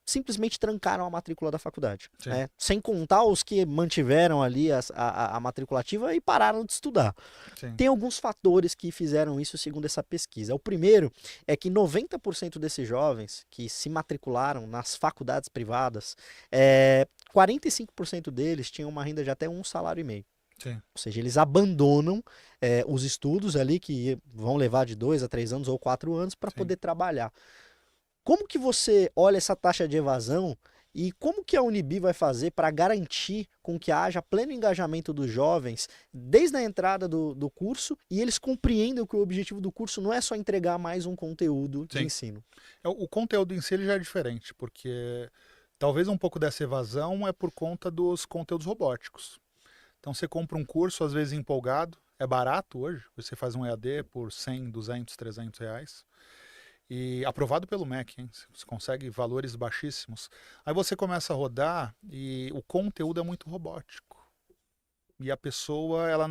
S1: simplesmente trancaram a matrícula da faculdade, né? Sem contar os que mantiveram ali a matriculativa e pararam de estudar. Sim. Tem alguns fatores que fizeram isso segundo essa pesquisa. O primeiro é que 90% desses jovens que se matricularam nas faculdades privadas, 45% deles tinham uma renda de até um salário e meio. Sim. Ou seja, eles abandonam os estudos ali que vão levar de 2 a 3 anos ou 4 anos para poder trabalhar. Como que você olha essa taxa de evasão e como que a Unibi vai fazer para garantir com que haja pleno engajamento dos jovens desde a entrada do curso e eles compreendam que o objetivo do curso não é só entregar mais um conteúdo de ensino?
S2: O conteúdo em si ele já é diferente, porque talvez um pouco dessa evasão é por conta dos conteúdos robóticos. Então você compra um curso, às vezes empolgado, é barato hoje, você faz um EAD por 100, 200, 300 reais. E aprovado pelo MEC, hein? Você consegue valores baixíssimos. Aí você começa a rodar e o conteúdo é muito robótico. E a pessoa ela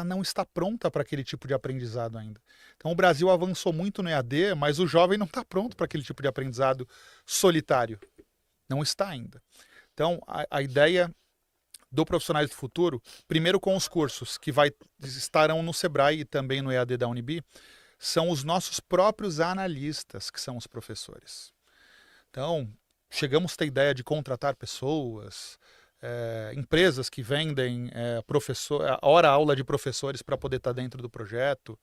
S2: não está pronta para aquele tipo de aprendizado ainda. Então o Brasil avançou muito no EAD, mas o jovem não está pronto para aquele tipo de aprendizado solitário. Não está ainda. Então a ideia do Profissionais do Futuro, primeiro com os cursos que estarão no Sebrae e também no EAD da Unibi, são os nossos próprios analistas, que são os professores. Então, chegamos a ter ideia de contratar pessoas, empresas que vendem hora-aula de professores para poder estar dentro do projeto.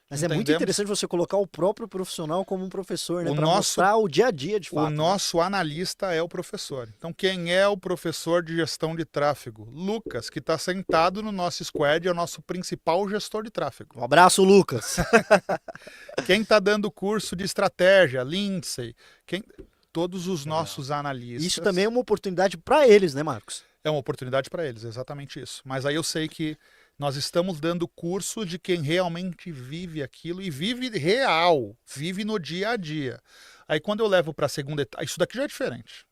S1: Mas é muito interessante você colocar o próprio profissional como um professor, né? Para mostrar o dia a dia de fato.
S2: O nosso analista é o professor. Então, quem é o professor de gestão de tráfego? Lucas, que está sentado no nosso squad, é o nosso principal gestor de tráfego.
S1: Um abraço, Lucas.
S2: Quem está dando curso de estratégia? Lindsay. Todos os nossos analistas.
S1: Isso também é uma oportunidade para eles, né, Marcos?
S2: É uma oportunidade para eles, exatamente isso. Mas aí eu sei que nós estamos dando curso de quem realmente vive aquilo e vive real, vive no dia a dia. Aí quando eu levo para a segunda etapa, isso daqui já é diferente.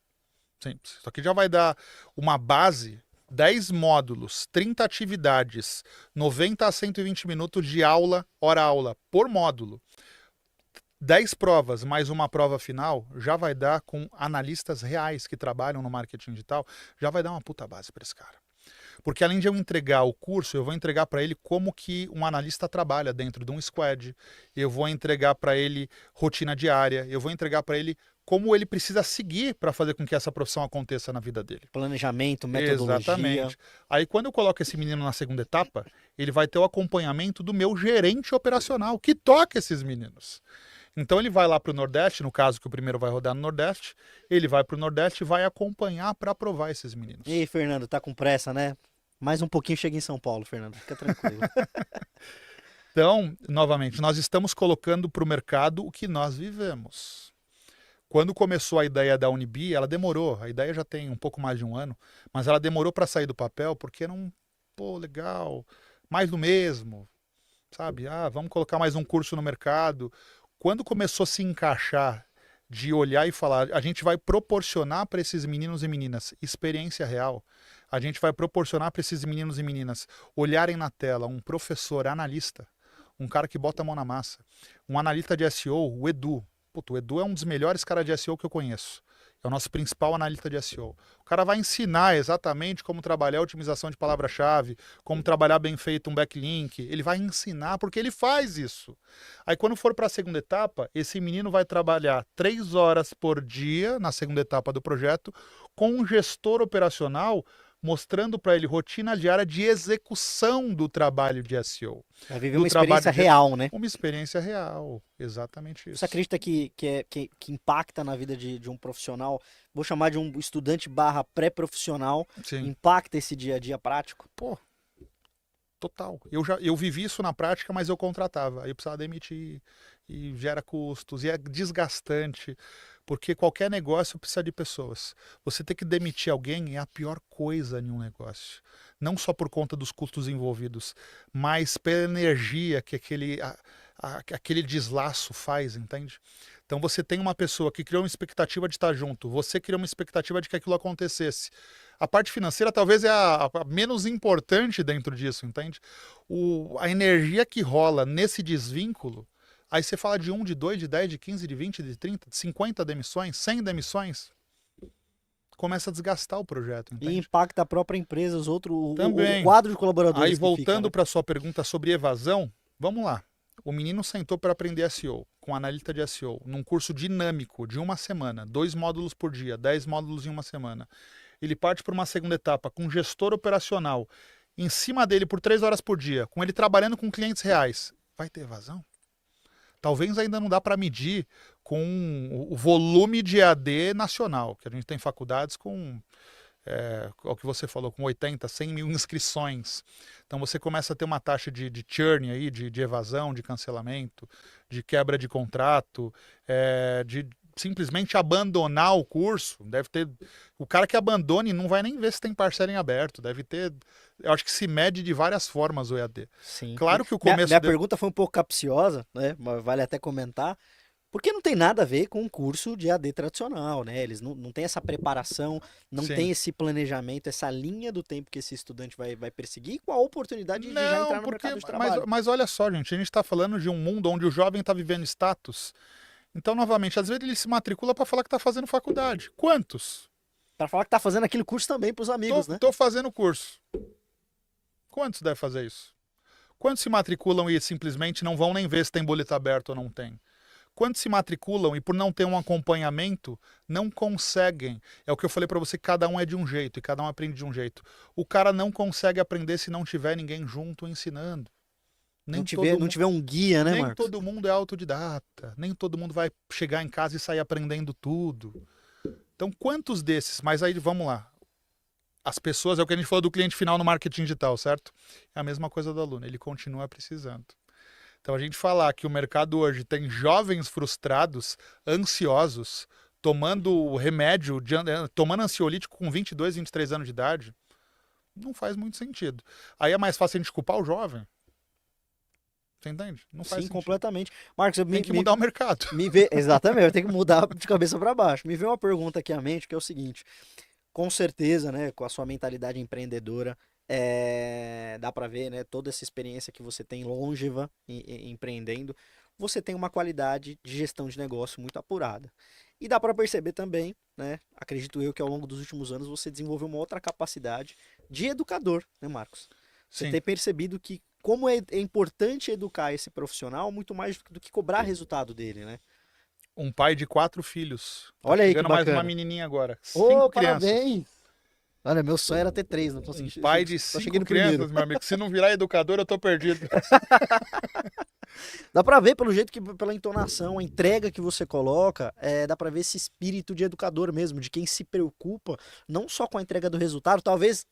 S2: Simples. Isso aqui já vai dar uma base, 10 módulos, 30 atividades, 90 a 120 minutos de aula, hora-aula, por módulo. 10 provas mais uma prova final já vai dar, com analistas reais que trabalham no marketing digital, já vai dar uma puta base para esse cara. Porque além de eu entregar o curso, eu vou entregar para ele como que um analista trabalha dentro de um squad, eu vou entregar para ele rotina diária, eu vou entregar para ele como ele precisa seguir para fazer com que essa profissão aconteça na vida dele.
S1: Planejamento, metodologia.
S2: Exatamente. Aí quando eu coloco esse menino na segunda etapa, ele vai ter o acompanhamento do meu gerente operacional, que toca esses meninos. Então ele vai lá para o Nordeste, no caso que o primeiro vai rodar no Nordeste, ele vai para o Nordeste e vai acompanhar para aprovar esses meninos.
S1: E aí, Fernando, tá com pressa, né? Mais um pouquinho chega em São Paulo, Fernando. Fica tranquilo.
S2: Então, novamente, nós estamos colocando para o mercado o que nós vivemos. Quando começou a ideia da Unibi, ela demorou. A ideia já tem um pouco mais de um ano, mas ela demorou para sair do papel porque não, pô, legal, mais do mesmo, sabe? Ah, vamos colocar mais um curso no mercado. Quando começou a se encaixar de olhar e falar, a gente vai proporcionar para esses meninos e meninas experiência real. A gente vai proporcionar para esses meninos e meninas olharem na tela um professor analista, um cara que bota a mão na massa, um analista de SEO, o Edu. Puta, o Edu é um dos melhores caras de SEO que eu conheço. É o nosso principal analista de SEO. O cara vai ensinar exatamente como trabalhar a otimização de palavra-chave, como trabalhar bem feito um backlink. Ele vai ensinar porque ele faz isso. Aí quando for para a segunda etapa, esse menino vai trabalhar 3 horas por dia na segunda etapa do projeto com um gestor operacional mostrando para ele rotina diária de execução do trabalho de SEO.
S1: Vai viver uma experiência real, né?
S2: Uma experiência real, exatamente isso.
S1: Você acredita que impacta na vida de um profissional, vou chamar de um estudante barra pré-profissional, impacta esse dia a dia prático?
S2: Pô, total. Eu vivi isso na prática, mas eu contratava. Aí eu precisava demitir, e gera custos, e é desgastante. Porque qualquer negócio precisa de pessoas. Você ter que demitir alguém é a pior coisa em um negócio. Não só por conta dos custos envolvidos, mas pela energia que aquele deslaço faz, entende? Então você tem uma pessoa que criou uma expectativa de estar junto, você criou uma expectativa de que aquilo acontecesse. A parte financeira talvez é a menos importante dentro disso, entende? A energia que rola nesse desvínculo. Aí você fala de 1, de 2, de 10, de 15, de 20, de 30, de 50 demissões, 100 demissões. Começa a desgastar o projeto, entende?
S1: E impacta a própria empresa, os outros,
S2: também.
S1: O quadro de colaboradores.
S2: Aí voltando
S1: né?
S2: para a sua pergunta sobre evasão, vamos lá. O menino sentou para aprender SEO, com analista de SEO, num curso dinâmico de 1 semana, 2 módulos por dia, 10 módulos em 1 semana. Ele parte para uma segunda etapa com um gestor operacional em cima dele por 3 horas por dia, com ele trabalhando com clientes reais. Vai ter evasão? Talvez ainda não dá para medir com o volume de EAD nacional, que a gente tem faculdades com, o que você falou, com 80, 100 mil inscrições. Então você começa a ter uma taxa de churn aí, de evasão, de cancelamento, de quebra de contrato, de simplesmente abandonar o curso. Deve ter. O cara que abandone não vai nem ver se tem parcela em aberto. Deve ter. Eu acho que se mede de várias formas o EAD.
S1: Sim.
S2: Claro que o começo.
S1: Minha pergunta foi um pouco capciosa, né? Mas vale até comentar. Porque não tem nada a ver com um curso de EAD tradicional, né? Eles não têm essa preparação, não tem esse planejamento, essa linha do tempo que esse estudante vai perseguir com a oportunidade de já entrar no mercado de trabalho.
S2: Mas olha só, gente, a gente está falando de um mundo onde o jovem está vivendo status. Então, novamente, às vezes ele se matricula para falar que está fazendo faculdade. Quantos?
S1: Para falar que está fazendo aquele curso também para os amigos, né?
S2: Estou fazendo curso. Quantos devem fazer isso? Quantos se matriculam e simplesmente não vão nem ver se tem boleto aberto ou não tem? Quantos se matriculam e por não ter um acompanhamento, não conseguem? É o que eu falei para você, cada um é de um jeito e cada um aprende de um jeito. O cara não consegue aprender se não tiver ninguém junto ensinando.
S1: Não tiver um guia, né,
S2: nem
S1: Marcos?
S2: Nem todo mundo é autodidata, nem todo mundo vai chegar em casa e sair aprendendo tudo. Então, quantos desses? Mas aí, vamos lá. As pessoas, é o que a gente falou do cliente final no marketing digital, certo? É a mesma coisa do aluno, ele continua precisando. Então, a gente falar que o mercado hoje tem jovens frustrados, ansiosos, tomando remédio, tomando ansiolítico com 22, 23 anos de idade, não faz muito sentido. Aí é mais fácil a gente culpar o jovem. Você entende? Não faz sentido.
S1: Completamente. Marcos,
S2: tem que mudar o mercado.
S1: Exatamente, tem que mudar de cabeça para baixo. Me veio uma pergunta aqui à mente, que é o seguinte. Com certeza, né, com a sua mentalidade empreendedora, dá para ver, né, toda essa experiência que você tem longeva empreendendo, você tem uma qualidade de gestão de negócio muito apurada. E dá para perceber também, né, acredito eu que ao longo dos últimos anos você desenvolveu uma outra capacidade de educador, né, Marcos? Você tem percebido que como é importante educar esse profissional muito mais do que cobrar resultado dele, né?
S2: Um pai de 4 filhos.
S1: Olha aí que bacana.
S2: Mais uma menininha agora.
S1: 5 crianças. Parabéns! Olha, meu sonho era ter 3, não consegui.
S2: Um pai de 5 crianças, meu amigo. Se não virar educador, eu tô perdido.
S1: Dá pra ver pelo jeito que, pela entonação, a entrega que você coloca, dá pra ver esse espírito de educador mesmo, de quem se preocupa não só com a entrega do resultado, talvez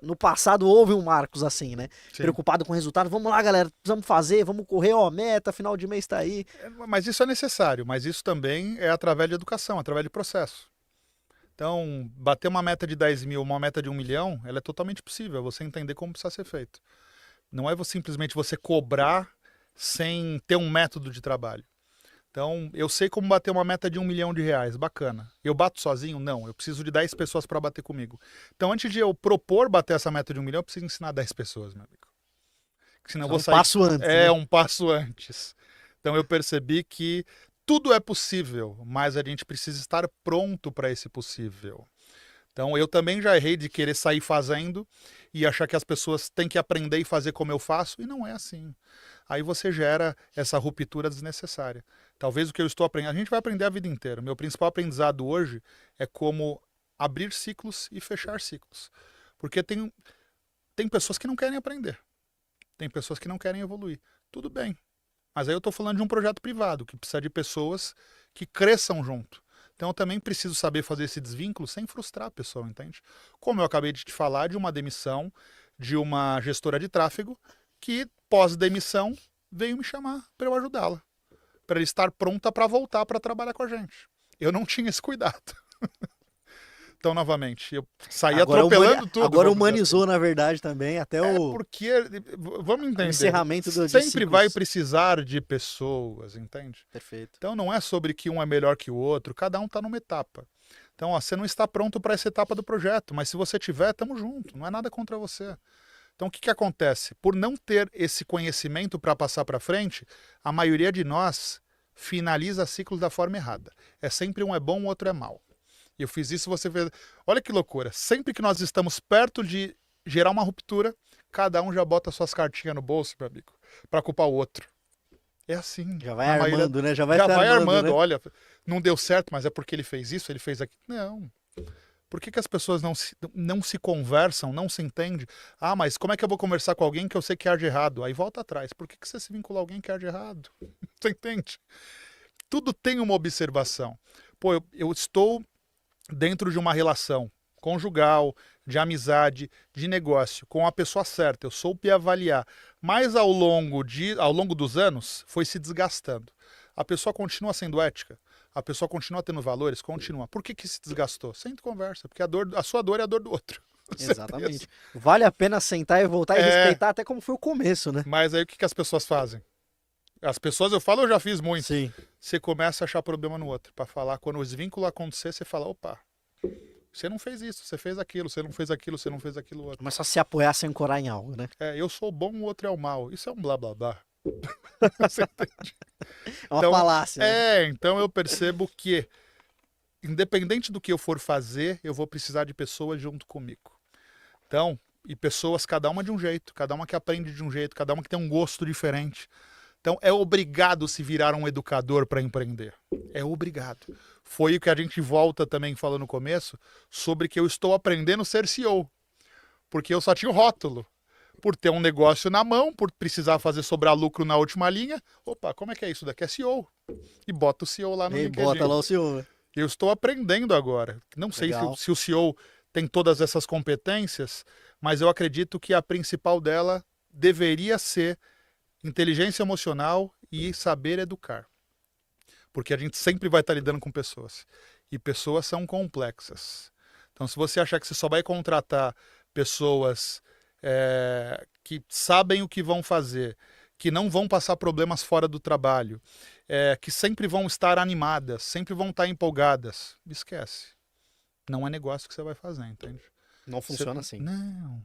S1: no passado houve um Marcos assim, né?
S2: Sim.
S1: Preocupado com o resultado, vamos lá, galera, precisamos fazer, vamos correr, ó, meta, final de mês tá aí.
S2: Mas isso é necessário, mas isso também é através de educação, através de processo. Então, bater uma meta de 10 mil, uma meta de 1 milhão, ela é totalmente possível, é você entender como precisa ser feito. Não é simplesmente você cobrar sem ter um método de trabalho. Então, eu sei como bater uma meta de 1 milhão de reais, bacana. Eu bato sozinho? Não, eu preciso de 10 pessoas para bater comigo. Então, antes de eu propor bater essa meta de 1 milhão, eu preciso ensinar 10 pessoas, meu amigo. Senão eu vou sair...
S1: passo antes, né?
S2: Um passo antes. Então, eu percebi que tudo é possível, mas a gente precisa estar pronto para esse possível. Então, eu também já errei de querer sair fazendo e achar que as pessoas têm que aprender e fazer como eu faço, e não é assim. Aí você gera essa ruptura desnecessária. Talvez o que eu estou aprendendo... A gente vai aprender a vida inteira. Meu principal aprendizado hoje é como abrir ciclos e fechar ciclos. Porque tem pessoas que não querem aprender. Tem pessoas que não querem evoluir. Tudo bem. Mas aí eu estou falando de um projeto privado, que precisa de pessoas que cresçam junto. Então eu também preciso saber fazer esse desvínculo sem frustrar a pessoa, entende? Como eu acabei de te falar de uma demissão de uma gestora de tráfego que, pós-demissão, veio me chamar para eu ajudá-la. Para ela estar pronta para voltar para trabalhar com a gente. Eu não tinha esse cuidado. Então, novamente, eu saí atropelando tudo.
S1: Agora humanizou, na verdade, também, até o...
S2: porque, vamos entender,
S1: encerramento do
S2: sempre vai precisar de pessoas, entende?
S1: Perfeito.
S2: Então, não é sobre que um é melhor que o outro, cada um está numa etapa. Então, ó, você não está pronto para essa etapa do projeto, mas se você tiver, estamos juntos, não é nada contra você. Então, o que acontece? Por não ter esse conhecimento para passar para frente, a maioria de nós finaliza ciclos da forma errada. É sempre um é bom, o outro é mal. Eu fiz isso, você vê. Olha que loucura. Sempre que nós estamos perto de gerar uma ruptura, cada um já bota suas cartinhas no bolso, meu amigo, para culpar o outro. É assim.
S1: Já vai armando, né? Já vai
S2: armando.
S1: Né?
S2: Olha, não deu certo, mas é porque ele fez isso, ele fez aquilo. Não. Por que as pessoas não se conversam, não se entendem? Ah, mas como é que eu vou conversar com alguém que eu sei que age errado? Aí volta atrás. Por que você se vincula a alguém que age errado? Você entende? Tudo tem uma observação. Pô, eu estou dentro de uma relação conjugal, de amizade, de negócio, com a pessoa certa, eu soube avaliar, mas ao longo dos anos foi se desgastando. A pessoa continua sendo ética, a pessoa continua tendo valores, continua. Por que se desgastou? Senta e conversa, porque a sua dor é a dor do outro.
S1: Exatamente. Vale a pena sentar e voltar e respeitar até como foi o começo, né?
S2: Mas aí o que as pessoas fazem? As pessoas, eu já fiz muito.
S1: Sim.
S2: Você começa a achar problema no outro. Para falar, quando o desvínculo acontecer, você fala, opa, você não fez isso, você fez aquilo, você não fez aquilo, você não fez aquilo outro.
S1: Começa a se apoiar, se ancorar em algo, né?
S2: Eu sou bom, o outro é o mal. Isso é um blá blá blá. Você entende?
S1: É uma falácia. Né?
S2: Então eu percebo que, independente do que eu for fazer, eu vou precisar de pessoas junto comigo. Então, e pessoas, cada uma de um jeito, cada uma que aprende de um jeito, cada uma que tem um gosto diferente. Então, é obrigado se virar um educador para empreender. É obrigado. Foi o que a gente volta também falando no começo, sobre que eu estou aprendendo a ser CEO. Porque eu só tinha o rótulo. Por ter um negócio na mão, por precisar fazer sobrar lucro na última linha. Opa, como é que é isso daqui? É CEO. E bota o CEO lá no LinkedIn.
S1: Bota lá o CEO.
S2: Eu estou aprendendo agora. Não sei se o CEO tem todas essas competências, mas eu acredito que a principal dela deveria ser inteligência emocional e saber educar. Porque a gente sempre vai estar lidando com pessoas. E pessoas são complexas. Então, se você achar que você só vai contratar pessoas que sabem o que vão fazer, que não vão passar problemas fora do trabalho, que sempre vão estar animadas, sempre vão estar empolgadas, esquece. Não é negócio que você vai fazer, entende?
S1: Não funciona assim.
S2: Não,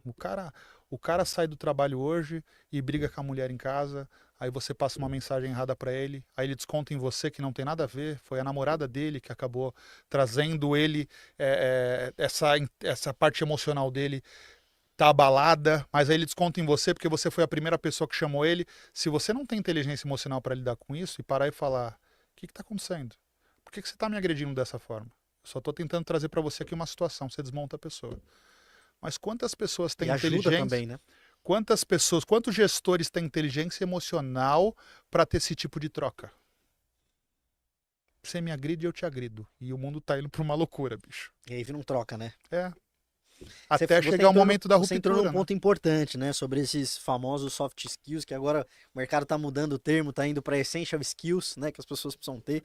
S2: o cara sai do trabalho hoje e briga com a mulher em casa, aí você passa uma mensagem errada para ele, aí ele desconta em você que não tem nada a ver, foi a namorada dele que acabou trazendo ele, essa parte emocional dele tá abalada, mas aí ele desconta em você porque você foi a primeira pessoa que chamou ele. Se você não tem inteligência emocional para lidar com isso e parar e falar, o que está acontecendo? Por que você está me agredindo dessa forma? Eu só estou tentando trazer para você aqui uma situação, você desmonta a pessoa. Mas quantas pessoas têm inteligência?
S1: Ajuda também, né?
S2: Quantas pessoas, quantos gestores têm inteligência emocional para ter esse tipo de troca? Você me agride, eu te agrido. E o mundo tá indo para uma loucura, bicho.
S1: E aí não troca, né?
S2: É.
S1: Você
S2: Até chegar o momento da
S1: Você entrou num
S2: ruptura, né?
S1: ponto importante, né? Sobre esses famosos soft skills, que agora o mercado tá mudando o termo, tá indo para essential skills, né? Que as pessoas precisam ter.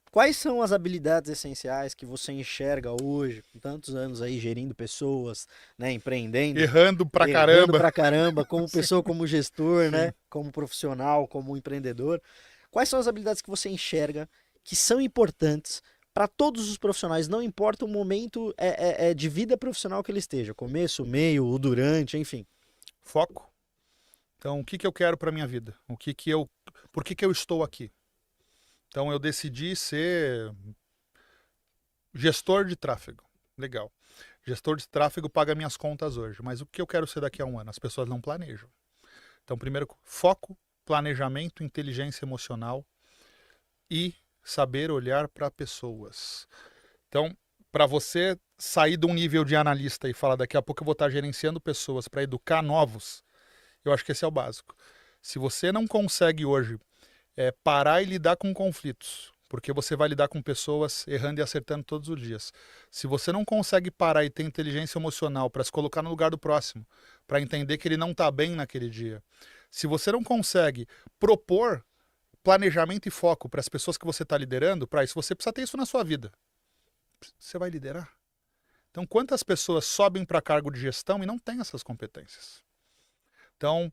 S1: Quais são as habilidades essenciais que você enxerga hoje, com tantos anos aí gerindo pessoas, né? Empreendendo,
S2: Errando pra
S1: errando
S2: caramba.
S1: pra caramba, como
S2: Sim.
S1: pessoa, como gestor,
S2: Sim.
S1: né? Como profissional, como empreendedor. Quais são as habilidades que você enxerga que são importantes para todos os profissionais, não importa o momento de vida profissional que ele esteja, começo, meio, o durante, enfim.
S2: Foco. Então, o que que eu quero para minha vida? Por que que eu estou aqui? Então, eu decidi ser gestor de tráfego. Legal. Gestor de tráfego paga minhas contas hoje, mas o que eu quero ser daqui a um ano? As pessoas não planejam. Então, primeiro, foco, planejamento, inteligência emocional e saber olhar para pessoas. Então, para você sair de um nível de analista e falar daqui a pouco eu vou estar gerenciando pessoas para educar novos, eu acho que esse é o básico. Se você não consegue hoje parar e lidar com conflitos, porque você vai lidar com pessoas errando e acertando todos os dias. Se você não consegue parar e ter inteligência emocional para se colocar no lugar do próximo, para entender que ele não está bem naquele dia, se você não consegue propor planejamento e foco para as pessoas que você está liderando, para isso você precisa ter isso na sua vida. Você vai liderar? Então, quantas pessoas sobem para cargo de gestão e não têm essas competências? Então,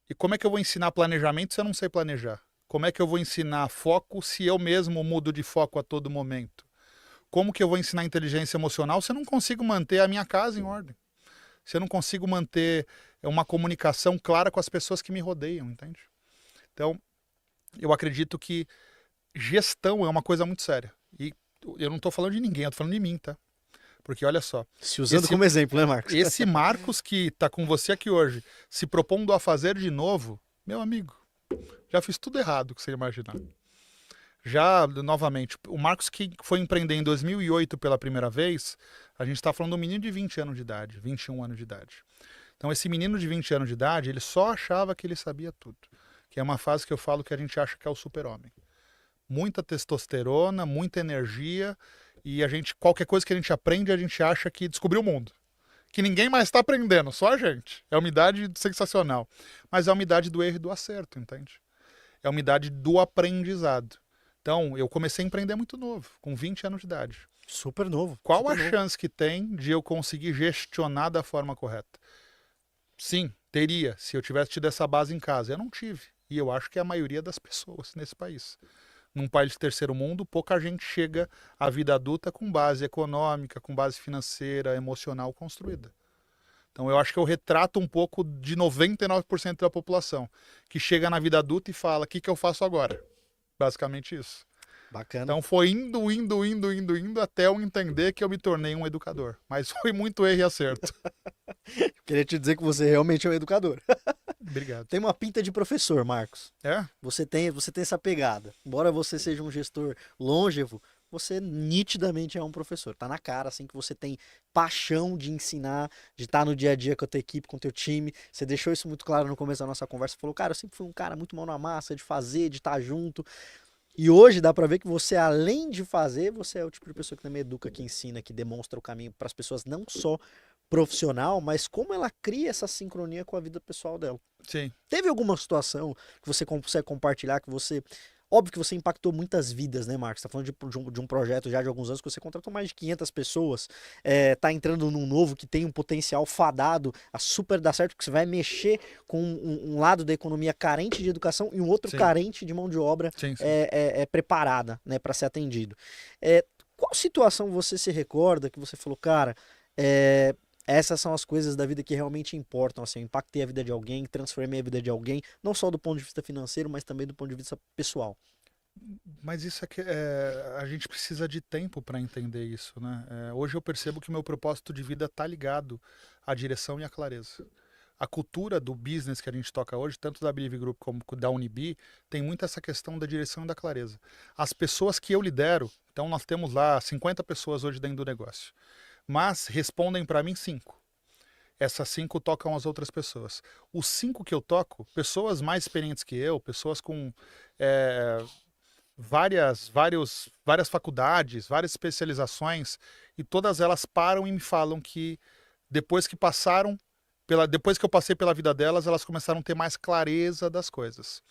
S2: e como é que eu vou ensinar planejamento se eu não sei planejar? Como é que eu vou ensinar foco se eu mesmo mudo de foco a todo momento? Como que eu vou ensinar inteligência emocional se eu não consigo manter a minha casa em ordem? Se eu não consigo manter uma comunicação clara com as pessoas que me rodeiam, entende? Então, eu acredito que gestão é uma coisa muito séria. E eu não estou falando de ninguém, eu estou falando de mim, tá? Porque olha só.
S1: Se usando como exemplo, né, Marcos?
S2: Esse Marcos que está com você aqui hoje, se propondo a fazer de novo, meu amigo, já fiz tudo errado que você imaginar. Já, novamente, o Marcos que foi empreender em 2008 pela primeira vez, a gente está falando de um menino de 20 anos de idade, 21 anos de idade. Então, esse menino de 20 anos de idade, ele só achava que ele sabia tudo. Que é uma fase que eu falo que a gente acha que é o super-homem. Muita testosterona, muita energia, e qualquer coisa que a gente aprende, a gente acha que descobriu o mundo. Que ninguém mais está aprendendo, só a gente. É uma idade sensacional. Mas é uma idade do erro e do acerto, entende? É uma idade do aprendizado. Então, eu comecei a empreender muito novo, com 20 anos de idade.
S1: Super novo.
S2: Qual
S1: super
S2: a
S1: novo.
S2: chance que tem de eu conseguir gestionar da forma correta? Sim, teria, se eu tivesse tido essa base em casa. Eu não tive. E eu acho que é a maioria das pessoas nesse país. Num país de terceiro mundo, pouca gente chega à vida adulta com base econômica, com base financeira, emocional construída. Então eu acho que eu retrato um pouco de 99% da população, que chega na vida adulta e fala, o que que eu faço agora? Basicamente isso.
S1: Bacana.
S2: Então foi indo, até eu entender que eu me tornei um educador. Mas foi muito erro e acerto.
S1: Queria te dizer que você realmente é um educador.
S2: Obrigado.
S1: Tem uma pinta de professor, Marcos.
S2: É?
S1: Você tem essa pegada. Embora você seja um gestor longevo, você nitidamente é um professor. Tá na cara, assim, que você tem paixão de ensinar, de estar no dia a dia com a tua equipe, com o teu time. Você deixou isso muito claro no começo da nossa conversa. Falou, cara, eu sempre fui um cara muito mão na massa, de fazer, de estar junto. E hoje dá pra ver que você, além de fazer, você é o tipo de pessoa que também educa, que ensina, que demonstra o caminho para as pessoas, não só profissional, mas como ela cria essa sincronia com a vida pessoal dela.
S2: Sim.
S1: Teve alguma situação que você consegue compartilhar, que você... Óbvio que você impactou muitas vidas, né, Marcos? Você tá falando de um projeto já de alguns anos que você contratou mais de 500 pessoas, tá entrando num novo que tem um potencial fadado a super dar certo, porque você vai mexer com um lado da economia carente de educação e um outro
S2: Sim.
S1: carente de mão de obra
S2: Sim, sim.
S1: preparada, né, para ser atendido. Qual situação você se recorda que você falou, cara, essas são as coisas da vida que realmente importam, assim, eu impactei a vida de alguém, transformei a vida de alguém, não só do ponto de vista financeiro, mas também do ponto de vista pessoal.
S2: Mas isso é que a gente precisa de tempo para entender isso, né? Hoje eu percebo que o meu propósito de vida está ligado à direção e à clareza. A cultura do business que a gente toca hoje, tanto da Believe Group como da Unibi, tem muito essa questão da direção e da clareza. As pessoas que eu lidero, então nós temos lá 50 pessoas hoje dentro do negócio, mas respondem para mim 5. essas 5 tocam as outras pessoas. Os 5 que eu toco, pessoas mais experientes que eu, pessoas com várias faculdades, várias especializações, e todas elas param e me falam que depois que depois que eu passei pela vida delas, elas começaram a ter mais clareza das coisas.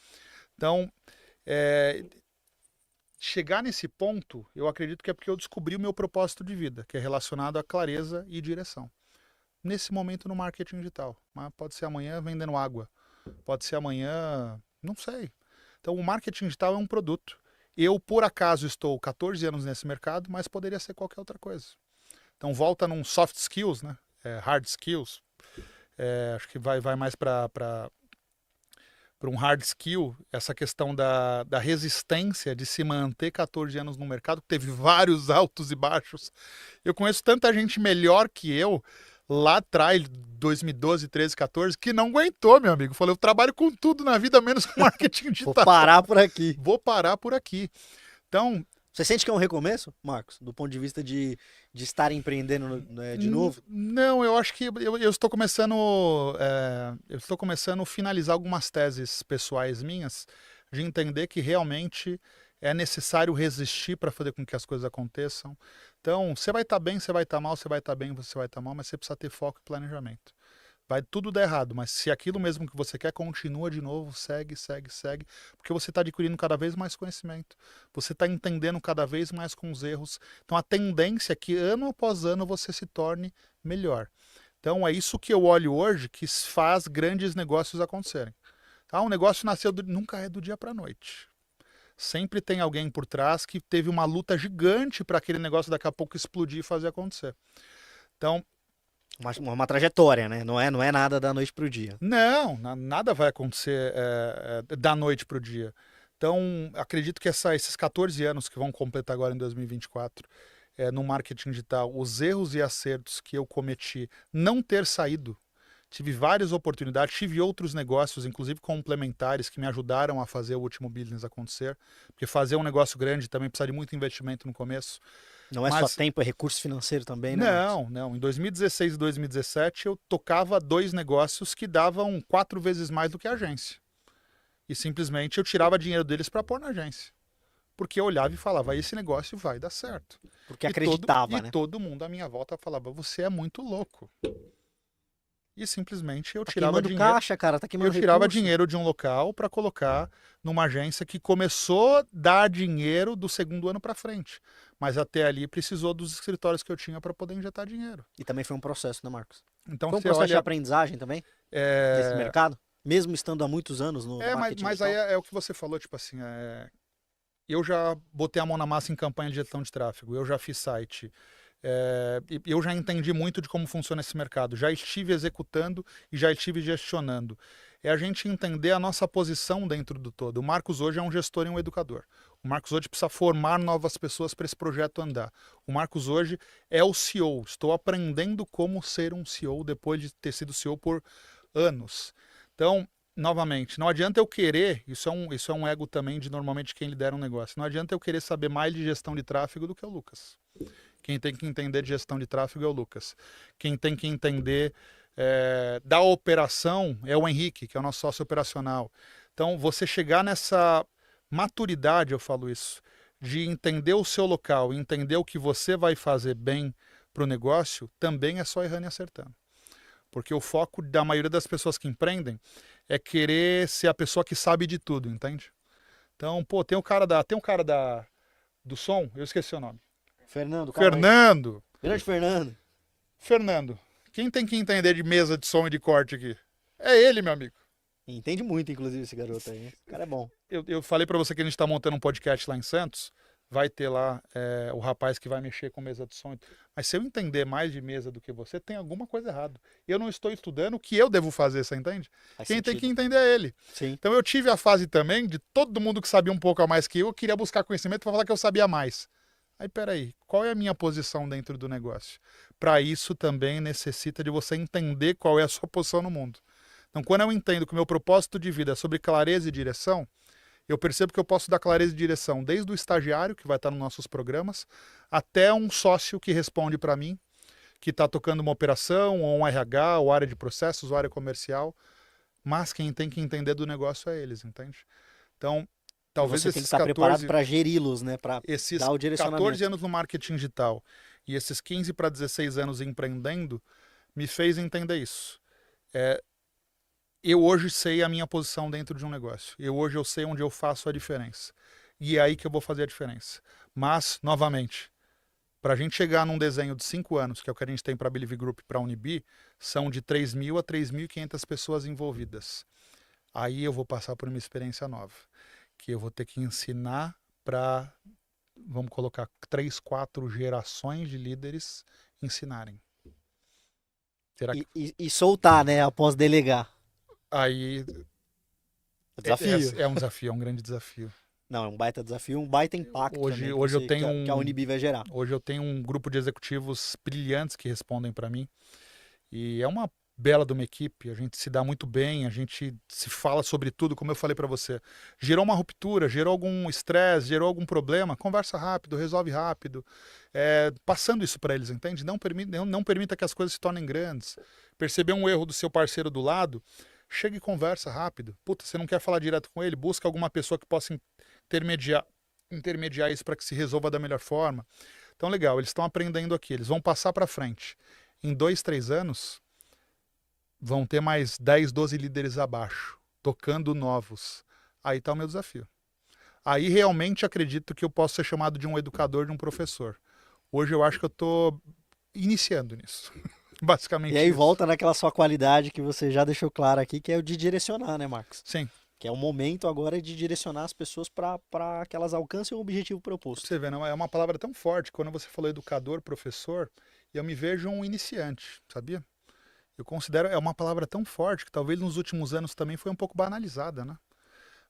S2: Então, chegar nesse ponto, eu acredito que é porque eu descobri o meu propósito de vida, que é relacionado à clareza e direção. Nesse momento no marketing digital. Mas pode ser amanhã vendendo água. Pode ser amanhã, não sei. Então, o marketing digital é um produto. Eu, por acaso, estou 14 anos nesse mercado, mas poderia ser qualquer outra coisa. Então, volta num soft skills, né? Hard skills. Acho que vai mais para um hard skill, essa questão da resistência de se manter 14 anos no mercado, que teve vários altos e baixos. Eu conheço tanta gente melhor que eu, lá atrás, 2012, 13, 14, que não aguentou, meu amigo. Falei, eu trabalho com tudo na vida, menos com marketing digital.
S1: Vou parar por aqui.
S2: Vou parar por aqui. Então...
S1: Você sente que é um recomeço, Marcos? Do ponto de vista de estar empreendendo de novo?
S2: Não, eu acho que eu estou começando... eu estou começando a finalizar algumas teses pessoais minhas, de entender que realmente é necessário resistir para fazer com que as coisas aconteçam. Então, você vai estar bem, você vai estar mal, você vai estar bem, você vai estar mal, mas você precisa ter foco e planejamento. Vai tudo dar errado, mas se aquilo mesmo que você quer continua de novo, segue, porque você está adquirindo cada vez mais conhecimento, você está entendendo cada vez mais com os erros. Então a tendência é que ano após ano você se torne melhor. Então é isso que eu olho hoje que faz grandes negócios acontecerem. Um negócio nasceu, nunca é do dia para a noite. Sempre tem alguém por trás que teve uma luta gigante para aquele negócio daqui a pouco explodir e fazer acontecer. Então,
S1: uma trajetória, né? Não é nada da noite pro dia.
S2: Não, nada vai acontecer da noite pro dia. Então, acredito que esses 14 anos que vão completar agora em 2024, no marketing digital, os erros e acertos que eu cometi, não ter saído, tive várias oportunidades, tive outros negócios, inclusive complementares, que me ajudaram a fazer o último business acontecer, porque fazer um negócio grande também precisa de muito investimento no começo.
S1: Não é só tempo, é recurso financeiro também, né?
S2: Não. Em 2016 e 2017 eu tocava 2 negócios que davam 4 vezes mais do que a agência. E simplesmente eu tirava dinheiro deles para pôr na agência. Porque eu olhava e falava, esse negócio vai dar certo.
S1: Porque acreditava,
S2: né? E todo mundo à minha volta falava, você é muito louco. E simplesmente eu tirava dinheiro.
S1: Caixa, cara, tá queimando
S2: tirava dinheiro de um local para colocar numa agência que começou a dar dinheiro do segundo ano para frente. Mas até ali precisou dos escritórios que eu tinha para poder injetar dinheiro.
S1: E também foi um processo, né, Marcos?
S2: Então,
S1: foi um processo de aprendizagem também? Desse mercado? Mesmo estando há muitos anos no marketing
S2: mas aí é o que você falou, tipo assim, eu já botei a mão na massa em campanha de gestão de tráfego, eu já fiz site, eu já entendi muito de como funciona esse mercado, já estive executando e já estive gestionando. É a gente entender a nossa posição dentro do todo. O Marcos hoje é um gestor e um educador. O Marcos hoje precisa formar novas pessoas para esse projeto andar. O Marcos hoje é o CEO. Estou aprendendo como ser um CEO depois de ter sido CEO por anos. Então, novamente, não adianta eu querer, isso é um ego também de normalmente quem lidera um negócio, não adianta eu querer saber mais de gestão de tráfego do que o Lucas. Quem tem que entender de gestão de tráfego é o Lucas. Quem tem que entender da operação é o Henrique, que é o nosso sócio operacional. Então, você chegar nessa maturidade, eu falo isso, de entender o seu local, entender o que você vai fazer bem para o negócio, também é só errando e acertando. Porque o foco da maioria das pessoas que empreendem é querer ser a pessoa que sabe de tudo, entende? Então, tem um cara do som, eu esqueci o nome.
S1: Fernando.
S2: Grande
S1: Fernando.
S2: Fernando. Quem tem que entender de mesa de som e de corte aqui? É ele, meu amigo.
S1: Entende muito, inclusive, esse garoto aí. O cara é bom.
S2: Eu falei para você que a gente tá montando um podcast lá em Santos. Vai ter lá o rapaz que vai mexer com mesa de som. Mas se eu entender mais de mesa do que você, tem alguma coisa errada. Eu não estou estudando o que eu devo fazer, você entende? Quem tem que entender é ele.
S1: Sim.
S2: Então eu tive a fase também de todo mundo que sabia um pouco a mais que eu queria buscar conhecimento para falar que eu sabia mais. Aí, peraí, qual é a minha posição dentro do negócio? Para isso também necessita de você entender qual é a sua posição no mundo. Então, quando eu entendo que o meu propósito de vida é sobre clareza e direção, eu percebo que eu posso dar clareza e direção desde o estagiário, que vai estar nos nossos programas, até um sócio que responde para mim, que está tocando uma operação, ou um RH, ou área de processos, ou área comercial, mas quem tem que entender do negócio é eles, entende? Então, talvez
S1: Você tem que
S2: esses
S1: estar preparado
S2: 14,
S1: para geri-los, né? Para
S2: esses
S1: dar o
S2: 14
S1: direcionamento.
S2: anos no marketing digital e esses 15 para 16 anos empreendendo, me fez entender isso. Eu hoje sei a minha posição dentro de um negócio. Hoje eu sei onde eu faço a diferença. E é aí que eu vou fazer a diferença. Mas, novamente, para a gente chegar num desenho de 5 anos, que é o que a gente tem para a Believe Group e para a Unibi, são de 3.000 a 3.500 pessoas envolvidas. Aí eu vou passar por uma experiência nova, que eu vou ter que ensinar para, vamos colocar, 3, 4 gerações de líderes ensinarem. Será que
S1: E soltar, né? Após delegar.
S2: aí
S1: Desafio.
S2: é um desafio, é um grande desafio.
S1: Não, é um baita desafio, um baita impacto também
S2: Hoje eu tenho
S1: que a Unibi vai gerar.
S2: Hoje eu tenho um grupo de executivos brilhantes que respondem para mim. E é uma bela de uma equipe, a gente se dá muito bem, a gente se fala sobre tudo, como eu falei para você. Gerou uma ruptura, gerou algum estresse, gerou algum problema, conversa rápido, resolve rápido. Passando isso para eles, entende? Não permita que as coisas se tornem grandes. Perceber um erro do seu parceiro do lado, chega e conversa rápido. Puta, você não quer falar direto com ele? Busca alguma pessoa que possa intermediar isso para que se resolva da melhor forma. Então, legal, eles estão aprendendo aqui, eles vão passar para frente. Em 2, 3 anos, vão ter mais 10, 12 líderes abaixo, tocando novos. Aí está o meu desafio. Aí realmente acredito que eu posso ser chamado de um educador, de um professor. Hoje eu acho que eu estou iniciando nisso. Basicamente
S1: E aí
S2: isso.
S1: volta naquela sua qualidade que você já deixou claro aqui, que é o de direcionar, né, Marcos?
S2: Sim.
S1: Que é o momento agora de direcionar as pessoas para que elas alcancem o objetivo proposto.
S2: Você vê, não é uma palavra tão forte. Quando você falou educador, professor, eu me vejo um iniciante, sabia? Eu considero, é uma palavra tão forte que talvez nos últimos anos também foi um pouco banalizada, né?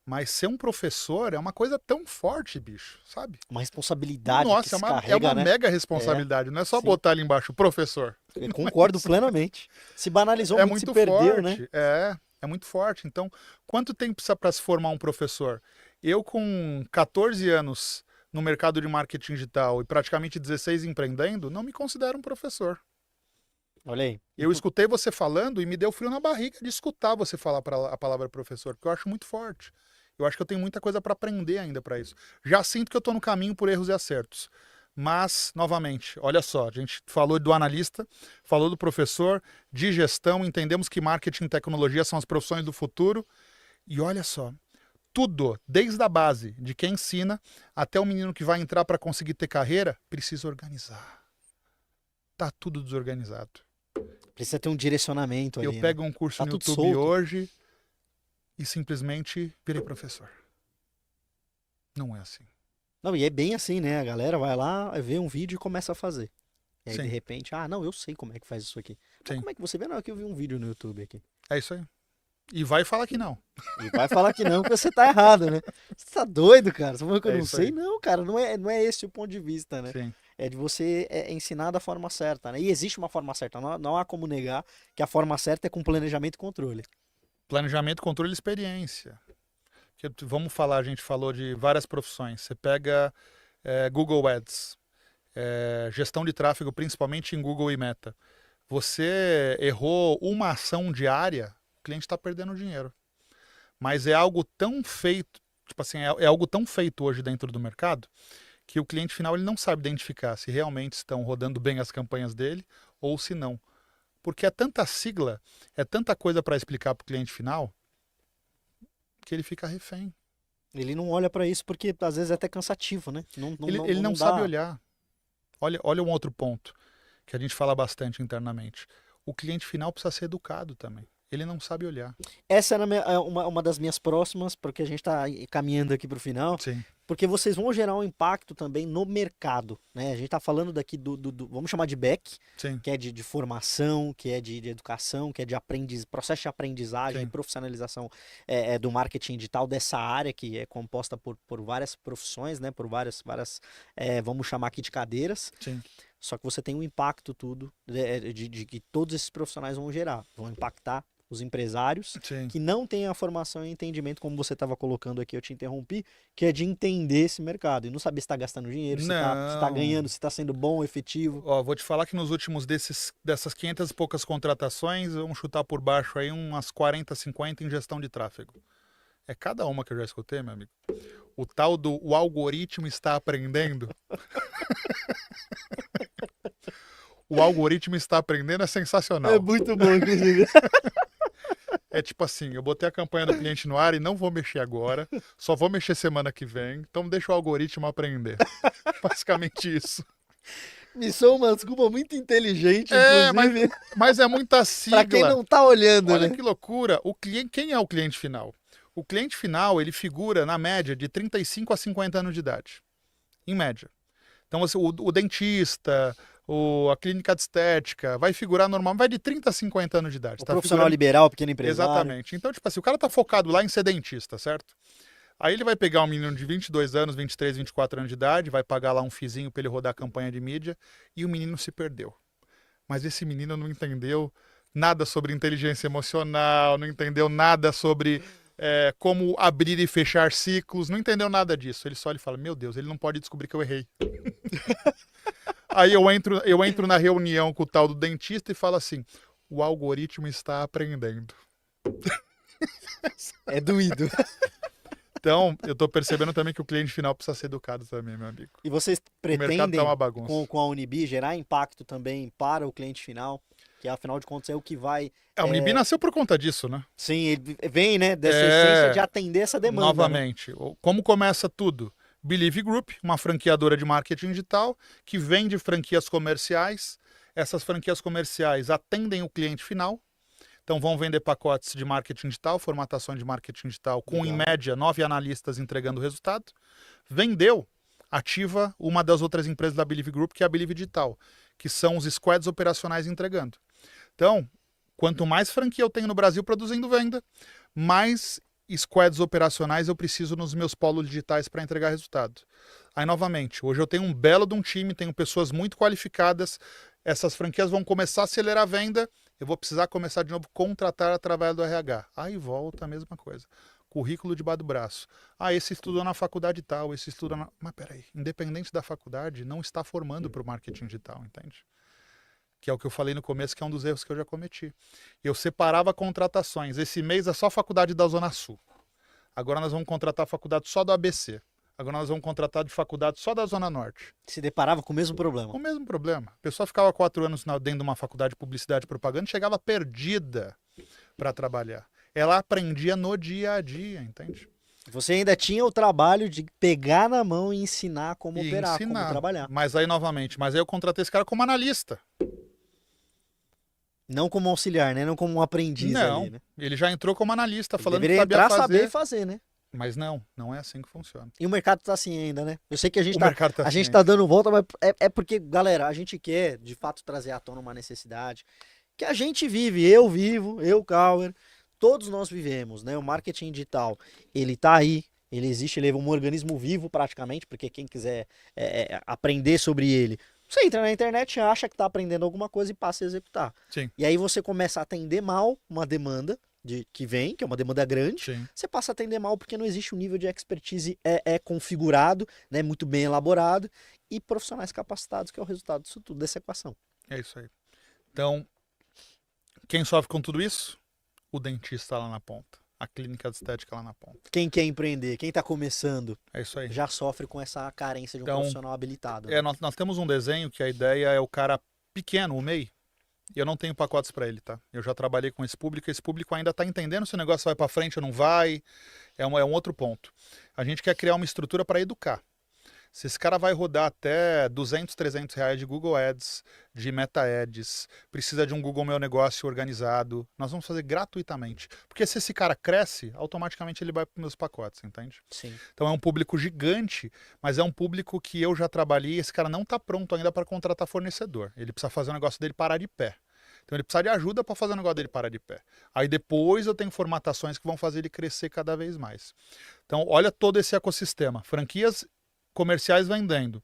S2: Mas ser um professor é uma coisa tão forte, bicho, sabe?
S1: Uma responsabilidade que
S2: Nossa,
S1: se
S2: é
S1: carrega,
S2: uma
S1: né?
S2: mega responsabilidade. Não é só
S1: Sim.
S2: botar ali embaixo, professor.
S1: Eu concordo plenamente. Se banalizou
S2: É
S1: muito, se
S2: muito
S1: perdeu, né?
S2: forte. É muito forte. Então, quanto tempo precisa para se formar um professor? Eu, com 14 anos no mercado de marketing digital e praticamente 16 empreendendo, não me considero um professor.
S1: Olha aí.
S2: Eu escutei você falando e me deu frio na barriga de escutar você falar a palavra professor, porque eu acho muito forte. Eu acho que eu tenho muita coisa para aprender ainda para isso. Já sinto que eu estou no caminho por erros e acertos. Mas, novamente, olha só, a gente falou do analista, falou do professor, de gestão, entendemos que marketing e tecnologia são as profissões do futuro. E olha só, tudo, desde a base, de quem ensina, até o menino que vai entrar para conseguir ter carreira, precisa organizar. Tá tudo desorganizado.
S1: Precisa ter um direcionamento ali,
S2: Eu pego um curso
S1: Tá
S2: no
S1: tudo
S2: YouTube
S1: solto.
S2: hoje e simplesmente virei professor. Não é assim.
S1: Não, e é bem assim, né? A galera vai lá, vê um vídeo e começa a fazer. E aí,
S2: Sim.
S1: de repente, não, eu sei como é que faz isso aqui. Mas
S2: Sim.
S1: como é que você vê? Não, é que eu vi um vídeo no YouTube aqui.
S2: É isso aí. E vai falar que não.
S1: E vai falar que não, porque você tá errado, né? Você tá doido, cara? Você falou que eu
S2: É
S1: não
S2: isso
S1: sei?
S2: aí.
S1: Não, cara, não é esse o ponto de vista, né?
S2: Sim.
S1: É de você ensinar da forma certa, né? E existe uma forma certa, não há como negar que a forma certa é com planejamento e controle.
S2: Planejamento, controle e experiência. Vamos falar, a gente falou de várias profissões. Você pega Google Ads, gestão de tráfego, principalmente em Google e Meta. Você errou uma ação diária, o cliente está perdendo dinheiro. Mas é algo tão feito, tipo assim, é algo tão feito hoje dentro do mercado que o cliente final ele não sabe identificar se realmente estão rodando bem as campanhas dele ou se não. Porque é tanta sigla, é tanta coisa para explicar para o cliente final que ele fica refém.
S1: Ele não olha pra isso porque às vezes é até cansativo, né?
S2: Ele não sabe olhar. Olha um outro ponto que a gente fala bastante internamente. O cliente final precisa ser educado também. Ele não sabe olhar.
S1: Essa era uma das minhas próximas, porque a gente está caminhando aqui para o final,
S2: Sim.
S1: porque vocês vão gerar um impacto também no mercado, né? A gente está falando daqui vamos chamar de back,
S2: Sim.
S1: que é de formação, que é de educação, que é de processo de aprendizagem,
S2: Sim.
S1: de profissionalização do marketing digital, dessa área que é composta por várias profissões, né? Por várias vamos chamar aqui de cadeiras.
S2: Sim.
S1: Só que você tem um impacto tudo de que todos esses profissionais vão gerar, vão impactar os empresários,
S2: Sim.
S1: que não têm a formação e entendimento, como você estava colocando aqui, eu te interrompi, que é de entender esse mercado e não saber se está gastando dinheiro, se tá ganhando, se está sendo bom, efetivo.
S2: Ó, vou te falar que nos últimos dessas 500 e poucas contratações, vamos chutar por baixo aí umas 40, 50 em gestão de tráfego. É cada uma que eu já escutei, meu amigo. O tal do o algoritmo está aprendendo. O algoritmo está aprendendo é sensacional.
S1: É muito bom, inclusive.
S2: É tipo assim, eu botei a campanha do cliente no ar e não vou mexer agora, só vou mexer semana que vem, então deixa o algoritmo aprender. Basicamente isso.
S1: Me sou uma desculpa muito inteligente,
S2: É,
S1: inclusive,
S2: mas é muita
S1: para quem
S2: sigla.
S1: não tá olhando,
S2: Olha
S1: né?
S2: que loucura. Quem é o cliente final? O cliente final, ele figura na média de 35 a 50 anos de idade. Em média. Então, assim, o dentista, a clínica de estética, vai figurar normal, vai de 30 a 50 anos de idade.
S1: O
S2: Tá
S1: profissional
S2: figurando...
S1: liberal, pequeno empresário.
S2: Exatamente. Então, tipo assim, o cara tá focado lá em ser dentista, certo? Aí ele vai pegar um menino de 22 anos, 23, 24 anos de idade, vai pagar lá um fizinho para ele rodar a campanha de mídia, e o menino se perdeu. Mas esse menino não entendeu nada sobre inteligência emocional, não entendeu nada sobre como abrir e fechar ciclos, não entendeu nada disso. Ele só olha e fala, meu Deus, ele não pode descobrir que eu errei. Aí eu entro na reunião com o tal do dentista e falo assim, o algoritmo está aprendendo.
S1: É doído.
S2: Então, eu tô percebendo também que o cliente final precisa ser educado também, meu amigo.
S1: E vocês
S2: O mercado
S1: pretendem,
S2: tá uma bagunça.
S1: com a Unibi, gerar impacto também para o cliente final? Que afinal de contas é o que vai.
S2: A Unibi nasceu por conta disso, né?
S1: Sim, ele vem, né, dessa essência de atender essa demanda.
S2: Novamente, como começa tudo? Believe Group, uma franqueadora de marketing digital que vende franquias comerciais. Essas franquias comerciais atendem o cliente final. Então vão vender pacotes de marketing digital, formatação de marketing digital, com
S1: Legal.
S2: em média 9 analistas entregando o resultado. Vendeu, ativa uma das outras empresas da Believe Group, que é a Believe Digital, que são os squads operacionais entregando. Então, quanto mais franquia eu tenho no Brasil produzindo venda, mais squads operacionais eu preciso nos meus polos digitais para entregar resultado. Aí, novamente, hoje eu tenho um belo de um time, tenho pessoas muito qualificadas, essas franquias vão começar a acelerar a venda, eu vou precisar começar de novo a contratar através do RH. Aí volta a mesma coisa. Currículo debaixo do braço. Ah, esse estudou na faculdade tal, esse estudou na... Mas peraí, independente da faculdade, não está formando para o marketing digital, entende? Que é o que eu falei no começo, que é um dos erros que eu já cometi. Eu separava contratações. Esse mês é só faculdade da Zona Sul. Agora nós vamos contratar a faculdade só do ABC. Agora nós vamos contratar de faculdade só da Zona Norte.
S1: Se deparava com o mesmo problema.
S2: O mesmo problema. A pessoa ficava 4 anos dentro de uma faculdade de publicidade e propaganda e chegava perdida para trabalhar. Ela aprendia no dia a dia, entende?
S1: Você ainda tinha o trabalho de pegar na mão e ensinar como operar, como trabalhar.
S2: Mas aí, novamente, eu contratei esse cara como analista.
S1: Não como auxiliar, né? Não como um aprendiz
S2: Não,
S1: ali, né?
S2: Ele já entrou como analista, falando que
S1: deveria
S2: sabia
S1: entrar,
S2: fazer.
S1: saber fazer, né?
S2: Mas não é assim que funciona.
S1: E o mercado tá assim ainda, né? Eu sei que a gente
S2: A
S1: gente tá dando volta, mas é porque, galera, a gente quer, de fato, trazer à tona uma necessidade que a gente vive, eu vivo, eu, Cauer, todos nós vivemos, né? O marketing digital, ele tá aí, ele existe, ele é um organismo vivo praticamente, porque quem quiser aprender sobre ele, você entra na internet, acha que tá aprendendo alguma coisa e passa a executar.
S2: Sim.
S1: E aí você começa a atender mal uma demanda que vem, que é uma demanda grande,
S2: Sim.
S1: você passa a atender mal porque não existe um nível de expertise configurado, né, muito bem elaborado, e profissionais capacitados, que é o resultado disso tudo, dessa equação.
S2: É isso aí. Então, quem sofre com tudo isso? O dentista lá na ponta. A clínica de estética lá na ponta.
S1: Quem quer empreender, quem está começando,
S2: é isso aí.
S1: Já sofre com essa carência de um profissional habilitado.
S2: Né? Nós temos um desenho que a ideia é o cara pequeno, o MEI. E eu não tenho pacotes para ele, tá? Eu já trabalhei com esse público ainda está entendendo se o negócio vai para frente ou não vai. É um outro ponto. A gente quer criar uma estrutura para educar. Se esse cara vai rodar até 200, 300 reais de Google Ads, de Meta Ads, precisa de um Google Meu Negócio organizado, nós vamos fazer gratuitamente. Porque se esse cara cresce, automaticamente ele vai para os meus pacotes, entende?
S1: Sim.
S2: Então é um público gigante, mas é um público que eu já trabalhei, esse cara não está pronto ainda para contratar fornecedor. Ele precisa fazer o negócio dele parar de pé. Então ele precisa de ajuda para fazer o negócio dele parar de pé. Aí depois eu tenho formatações que vão fazer ele crescer cada vez mais. Então olha todo esse ecossistema. Franquias comerciais vendendo.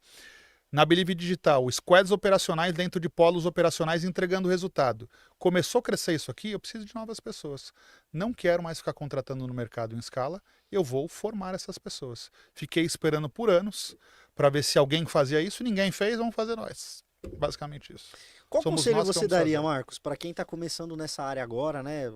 S2: Na Believe Digital, squads operacionais dentro de polos operacionais entregando resultado. Começou a crescer isso aqui, eu preciso de novas pessoas. Não quero mais ficar contratando no mercado em escala, eu vou formar essas pessoas. Fiquei esperando por anos para ver se alguém fazia isso, ninguém fez, vamos fazer nós. Basicamente isso.
S1: Qual
S2: Somos
S1: conselho
S2: nós que
S1: você
S2: vamos
S1: daria,
S2: fazer.
S1: Marcos, para quem está começando nessa área agora, né?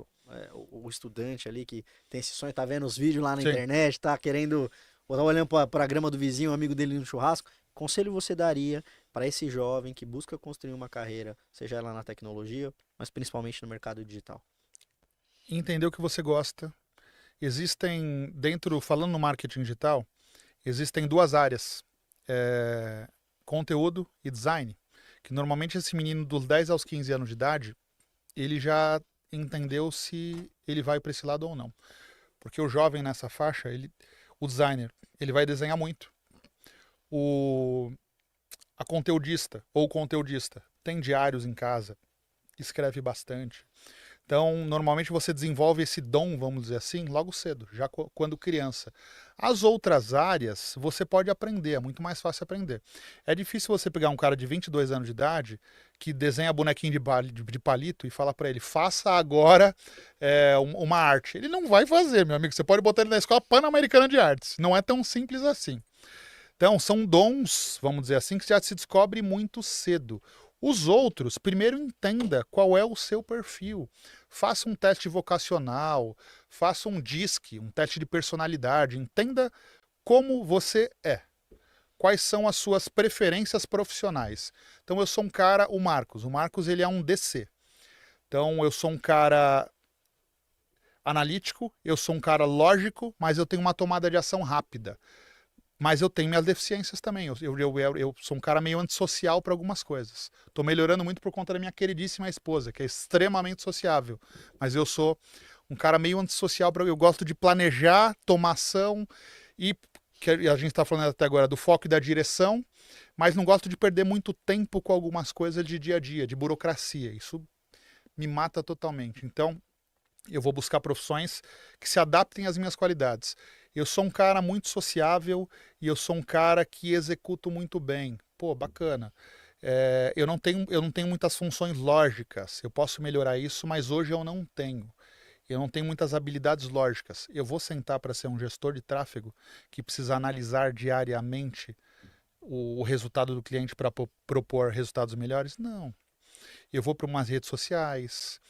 S1: O estudante ali que tem esse sonho, tá vendo os vídeos lá na
S2: Sim.
S1: internet, tá querendo, ou tá olhando para a grama do vizinho, um amigo dele no churrasco. Conselho você daria para esse jovem que busca construir uma carreira, seja ela na tecnologia, mas principalmente no mercado digital?
S2: Entender o que você gosta. Existem, falando no marketing digital, existem duas áreas, conteúdo e design, que normalmente esse menino dos 10 aos 15 anos de idade, ele já entendeu se ele vai para esse lado ou não. Porque o jovem nessa faixa, o designer, ele vai desenhar muito. A conteudista ou conteudista tem diários em casa, escreve bastante. Então, normalmente você desenvolve esse dom, vamos dizer assim, logo cedo, já quando criança. As outras áreas, você pode aprender, é muito mais fácil aprender. É difícil você pegar um cara de 22 anos de idade que desenha bonequinho de palito e falar para ele, faça agora uma arte. Ele não vai fazer, meu amigo. Você pode botar ele na Escola Pan-Americana de Artes. Não é tão simples assim. Então, são dons, vamos dizer assim, que já se descobre muito cedo. Os outros, primeiro entenda qual é o seu perfil. Faça um teste vocacional, faça um DISC, um teste de personalidade. Entenda como você é. Quais são as suas preferências profissionais. Então, eu sou um cara, o Marcos, ele é um DC. Então, eu sou um cara analítico, eu sou um cara lógico, mas eu tenho uma tomada de ação rápida. Mas eu tenho minhas deficiências também. Eu sou um cara meio antissocial para algumas coisas. Estou melhorando muito por conta da minha queridíssima esposa, que é extremamente sociável. Mas eu sou um cara meio antissocial. Eu gosto de planejar, tomar ação e que a gente está falando até agora do foco e da direção, mas não gosto de perder muito tempo com algumas coisas de dia a dia, de burocracia. Isso me mata totalmente. Então, eu vou buscar profissões que se adaptem às minhas qualidades. Eu sou um cara muito sociável e eu sou um cara que executo muito bem. Pô, bacana. Eu não tenho muitas funções lógicas. Eu posso melhorar isso, mas hoje eu não tenho. Eu não tenho muitas habilidades lógicas. Eu vou sentar para ser um gestor de tráfego que precisa analisar diariamente o resultado do cliente para propor resultados melhores? Não. Eu vou para umas redes sociais,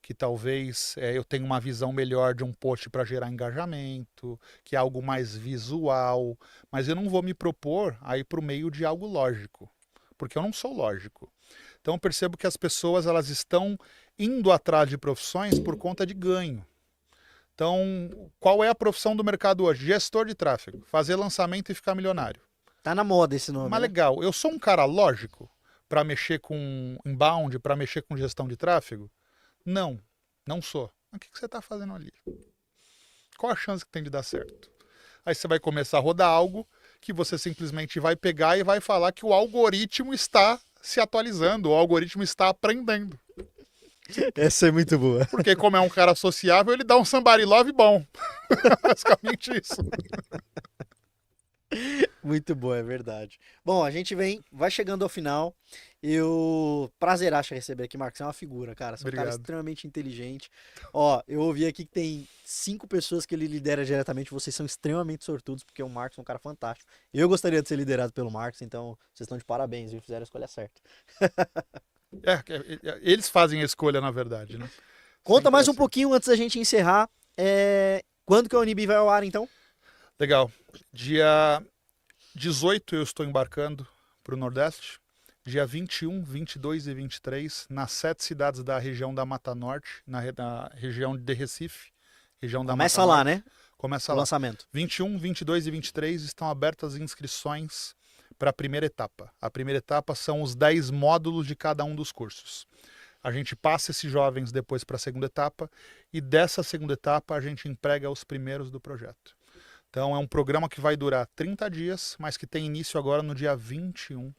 S2: que talvez eu tenha uma visão melhor de um post para gerar engajamento, que é algo mais visual, mas eu não vou me propor a ir para o meio de algo lógico, porque eu não sou lógico. Então eu percebo que as pessoas elas estão indo atrás de profissões por conta de ganho. Então, qual é a profissão do mercado hoje? Gestor de tráfego, fazer lançamento e ficar milionário.
S1: Tá na moda esse nome,
S2: Mas
S1: né?
S2: legal, eu sou um cara lógico para mexer com inbound, para mexer com gestão de tráfego? Não, não sou. Mas o que você está fazendo ali? Qual a chance que tem de dar certo? Aí você vai começar a rodar algo que você simplesmente vai pegar e vai falar que o algoritmo está se atualizando, o algoritmo está aprendendo.
S1: Essa é muito boa.
S2: Porque como é um cara sociável, ele dá um somebody love bom. Basicamente isso.
S1: Muito boa, é verdade. Bom, a gente vai chegando ao final. Prazeraço receber aqui, Marcos. Você é uma figura, cara. Você é um cara
S2: Obrigado.
S1: extremamente inteligente. Ó, eu ouvi aqui que tem 5 pessoas que ele lidera diretamente. Vocês são extremamente sortudos, porque o Marcos é um cara fantástico. Eu gostaria de ser liderado pelo Marcos, então vocês estão de parabéns, viu? Fizeram a escolha certa.
S2: Eles fazem a escolha, na verdade, né?
S1: Conta
S2: Sempre
S1: mais um
S2: assim.
S1: pouquinho antes da gente encerrar. Quando que a Unib vai ao ar, então?
S2: Legal. Dia 18 eu estou embarcando para o Nordeste. Dia 21, 22 e 23, nas 7 cidades da região da Mata Norte, na região de Recife, região da
S1: Começa
S2: Mata
S1: lá,
S2: Norte.
S1: né?
S2: Começa
S1: O
S2: lá.
S1: lançamento.
S2: 21, 22 e 23 estão abertas as inscrições para a primeira etapa. A primeira etapa são os 10 módulos de cada um dos cursos. A gente passa esses jovens depois para a segunda etapa e dessa segunda etapa a gente emprega os primeiros do projeto. Então é um programa que vai durar 30 dias, mas que tem início agora no dia 21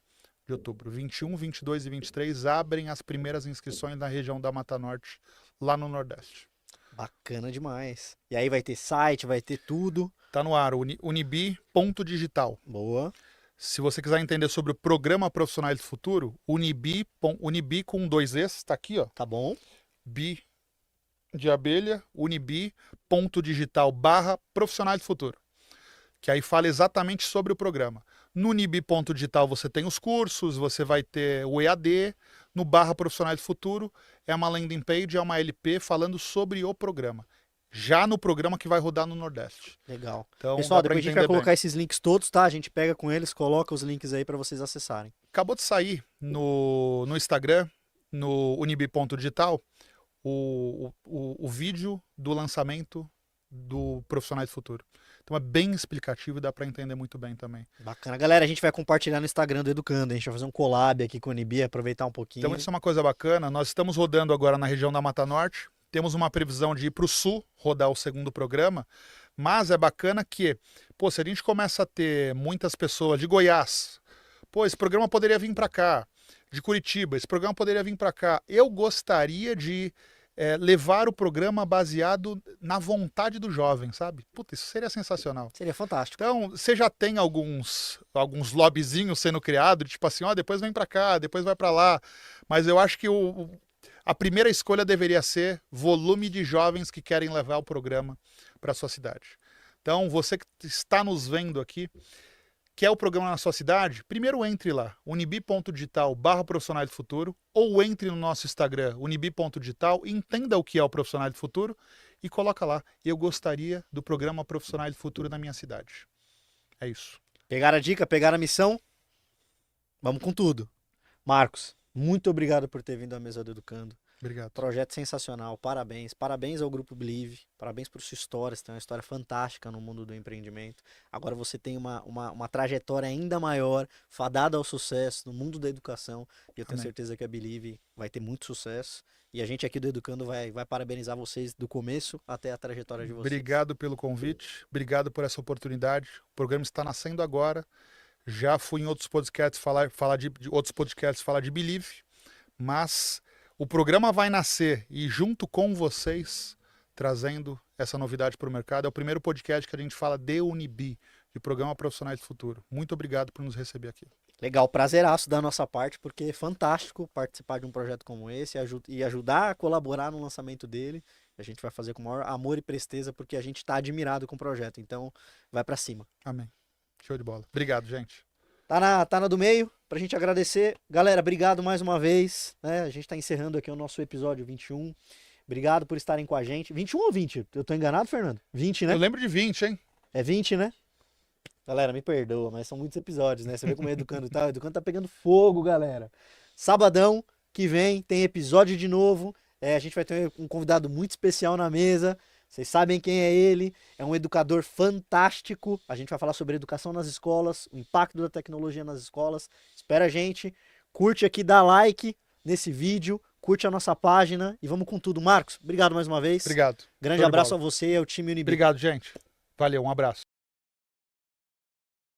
S2: de outubro. 21, 22 e 23 abrem as primeiras inscrições na região da Mata Norte, lá no Nordeste.
S1: Bacana demais. E aí vai ter site, vai ter tudo.
S2: Tá no ar, unibi.digital.
S1: Boa.
S2: Se você quiser entender sobre o Programa Profissionais do Futuro, Unibi com 2 Es, tá aqui, ó.
S1: Tá bom?
S2: Bi de abelha, unibi.digital/profissionais do futuro. Que aí fala exatamente sobre o programa. No unibi.digital você tem os cursos, você vai ter o EAD, no /profissionais do futuro é uma landing page, é uma LP falando sobre o programa. Já no programa que vai rodar no Nordeste.
S1: Legal.
S2: Então,
S1: Pessoal,
S2: dá pra
S1: depois a gente vai
S2: entender
S1: colocar
S2: bem.
S1: esses links todos, tá? A gente pega com eles, coloca os links aí pra vocês acessarem.
S2: Acabou de sair no Instagram, no unibi.digital, o vídeo do lançamento do Profissionais do Futuro. Então é bem explicativo e dá para entender muito bem também.
S1: Bacana. Galera, a gente vai compartilhar no Instagram do Educando. A gente vai fazer um collab aqui com o Unibi, aproveitar um pouquinho.
S2: Então isso é uma coisa bacana. Nós estamos rodando agora na região da Mata Norte. Temos uma previsão de ir para o Sul, rodar o segundo programa. Mas é bacana que, pô, se a gente começa a ter muitas pessoas de Goiás, pô, esse programa poderia vir para cá. De Curitiba, esse programa poderia vir para cá. Eu gostaria de levar o programa baseado na vontade do jovem, sabe? Puta, isso seria sensacional.
S1: Seria fantástico.
S2: Então, você já tem alguns lobbyzinhos sendo criados, tipo assim, ó, depois vem para cá, depois vai para lá. Mas eu acho que a primeira escolha deveria ser volume de jovens que querem levar o programa para sua cidade. Então, você que está nos vendo aqui, quer o programa na sua cidade? Primeiro entre lá, unibi.digital/profissionais do futuro, ou entre no nosso Instagram, unibi.digital, entenda o que é o Profissionais do Futuro e coloca lá, eu gostaria do programa Profissionais do Futuro na minha cidade. É isso.
S1: Pegaram a dica? Pegaram a missão? Vamos com tudo. Marcos, muito obrigado por ter vindo à mesa do Educando.
S2: Obrigado.
S1: Projeto sensacional, parabéns. Parabéns ao Grupo Believe, parabéns por sua história, você tem uma história fantástica no mundo do empreendimento. Agora você tem uma trajetória ainda maior, fadada ao sucesso no mundo da educação. E eu tenho
S2: Amém.
S1: certeza que a Believe vai ter muito sucesso. E a gente aqui do Educando vai parabenizar vocês do começo até a trajetória de vocês.
S2: Obrigado pelo convite, obrigado por essa oportunidade. O programa está nascendo agora. Já fui em outros podcasts falar de outros podcasts falar de Believe, mas o programa vai nascer e junto com vocês, trazendo essa novidade para o mercado. É o primeiro podcast que a gente fala de Unibi, de Programa Profissionais do Futuro. Muito obrigado por nos receber aqui.
S1: Legal, prazeraço da nossa parte, porque é fantástico participar de um projeto como esse e ajudar a colaborar no lançamento dele. A gente vai fazer com o maior amor e presteza, porque a gente está admirado com o projeto. Então, vai para cima.
S2: Amém. Show de bola. Obrigado, gente.
S1: Tá na do meio, pra gente agradecer. Galera, obrigado mais uma vez, né? A gente tá encerrando aqui o nosso episódio 21. Obrigado por estarem com a gente. 21 ou 20? Eu tô enganado, Fernando? 20, né?
S2: Eu lembro de 20, hein?
S1: É 20, né? Galera, me perdoa, mas são muitos episódios, né? Você vê como é Educando e tal. Educando tá pegando fogo, galera. Sabadão que vem tem episódio de novo. A gente vai ter um convidado muito especial na mesa. Vocês sabem quem é ele, é um educador fantástico. A gente vai falar sobre educação nas escolas, o impacto da tecnologia nas escolas. Espera a gente, curte aqui, dá like nesse vídeo, curte a nossa página e vamos com tudo. Marcos, obrigado mais uma vez.
S2: Obrigado.
S1: Grande
S2: Show de
S1: abraço
S2: bola.
S1: a você e ao time Unibi.
S2: Obrigado, gente. Valeu, um abraço.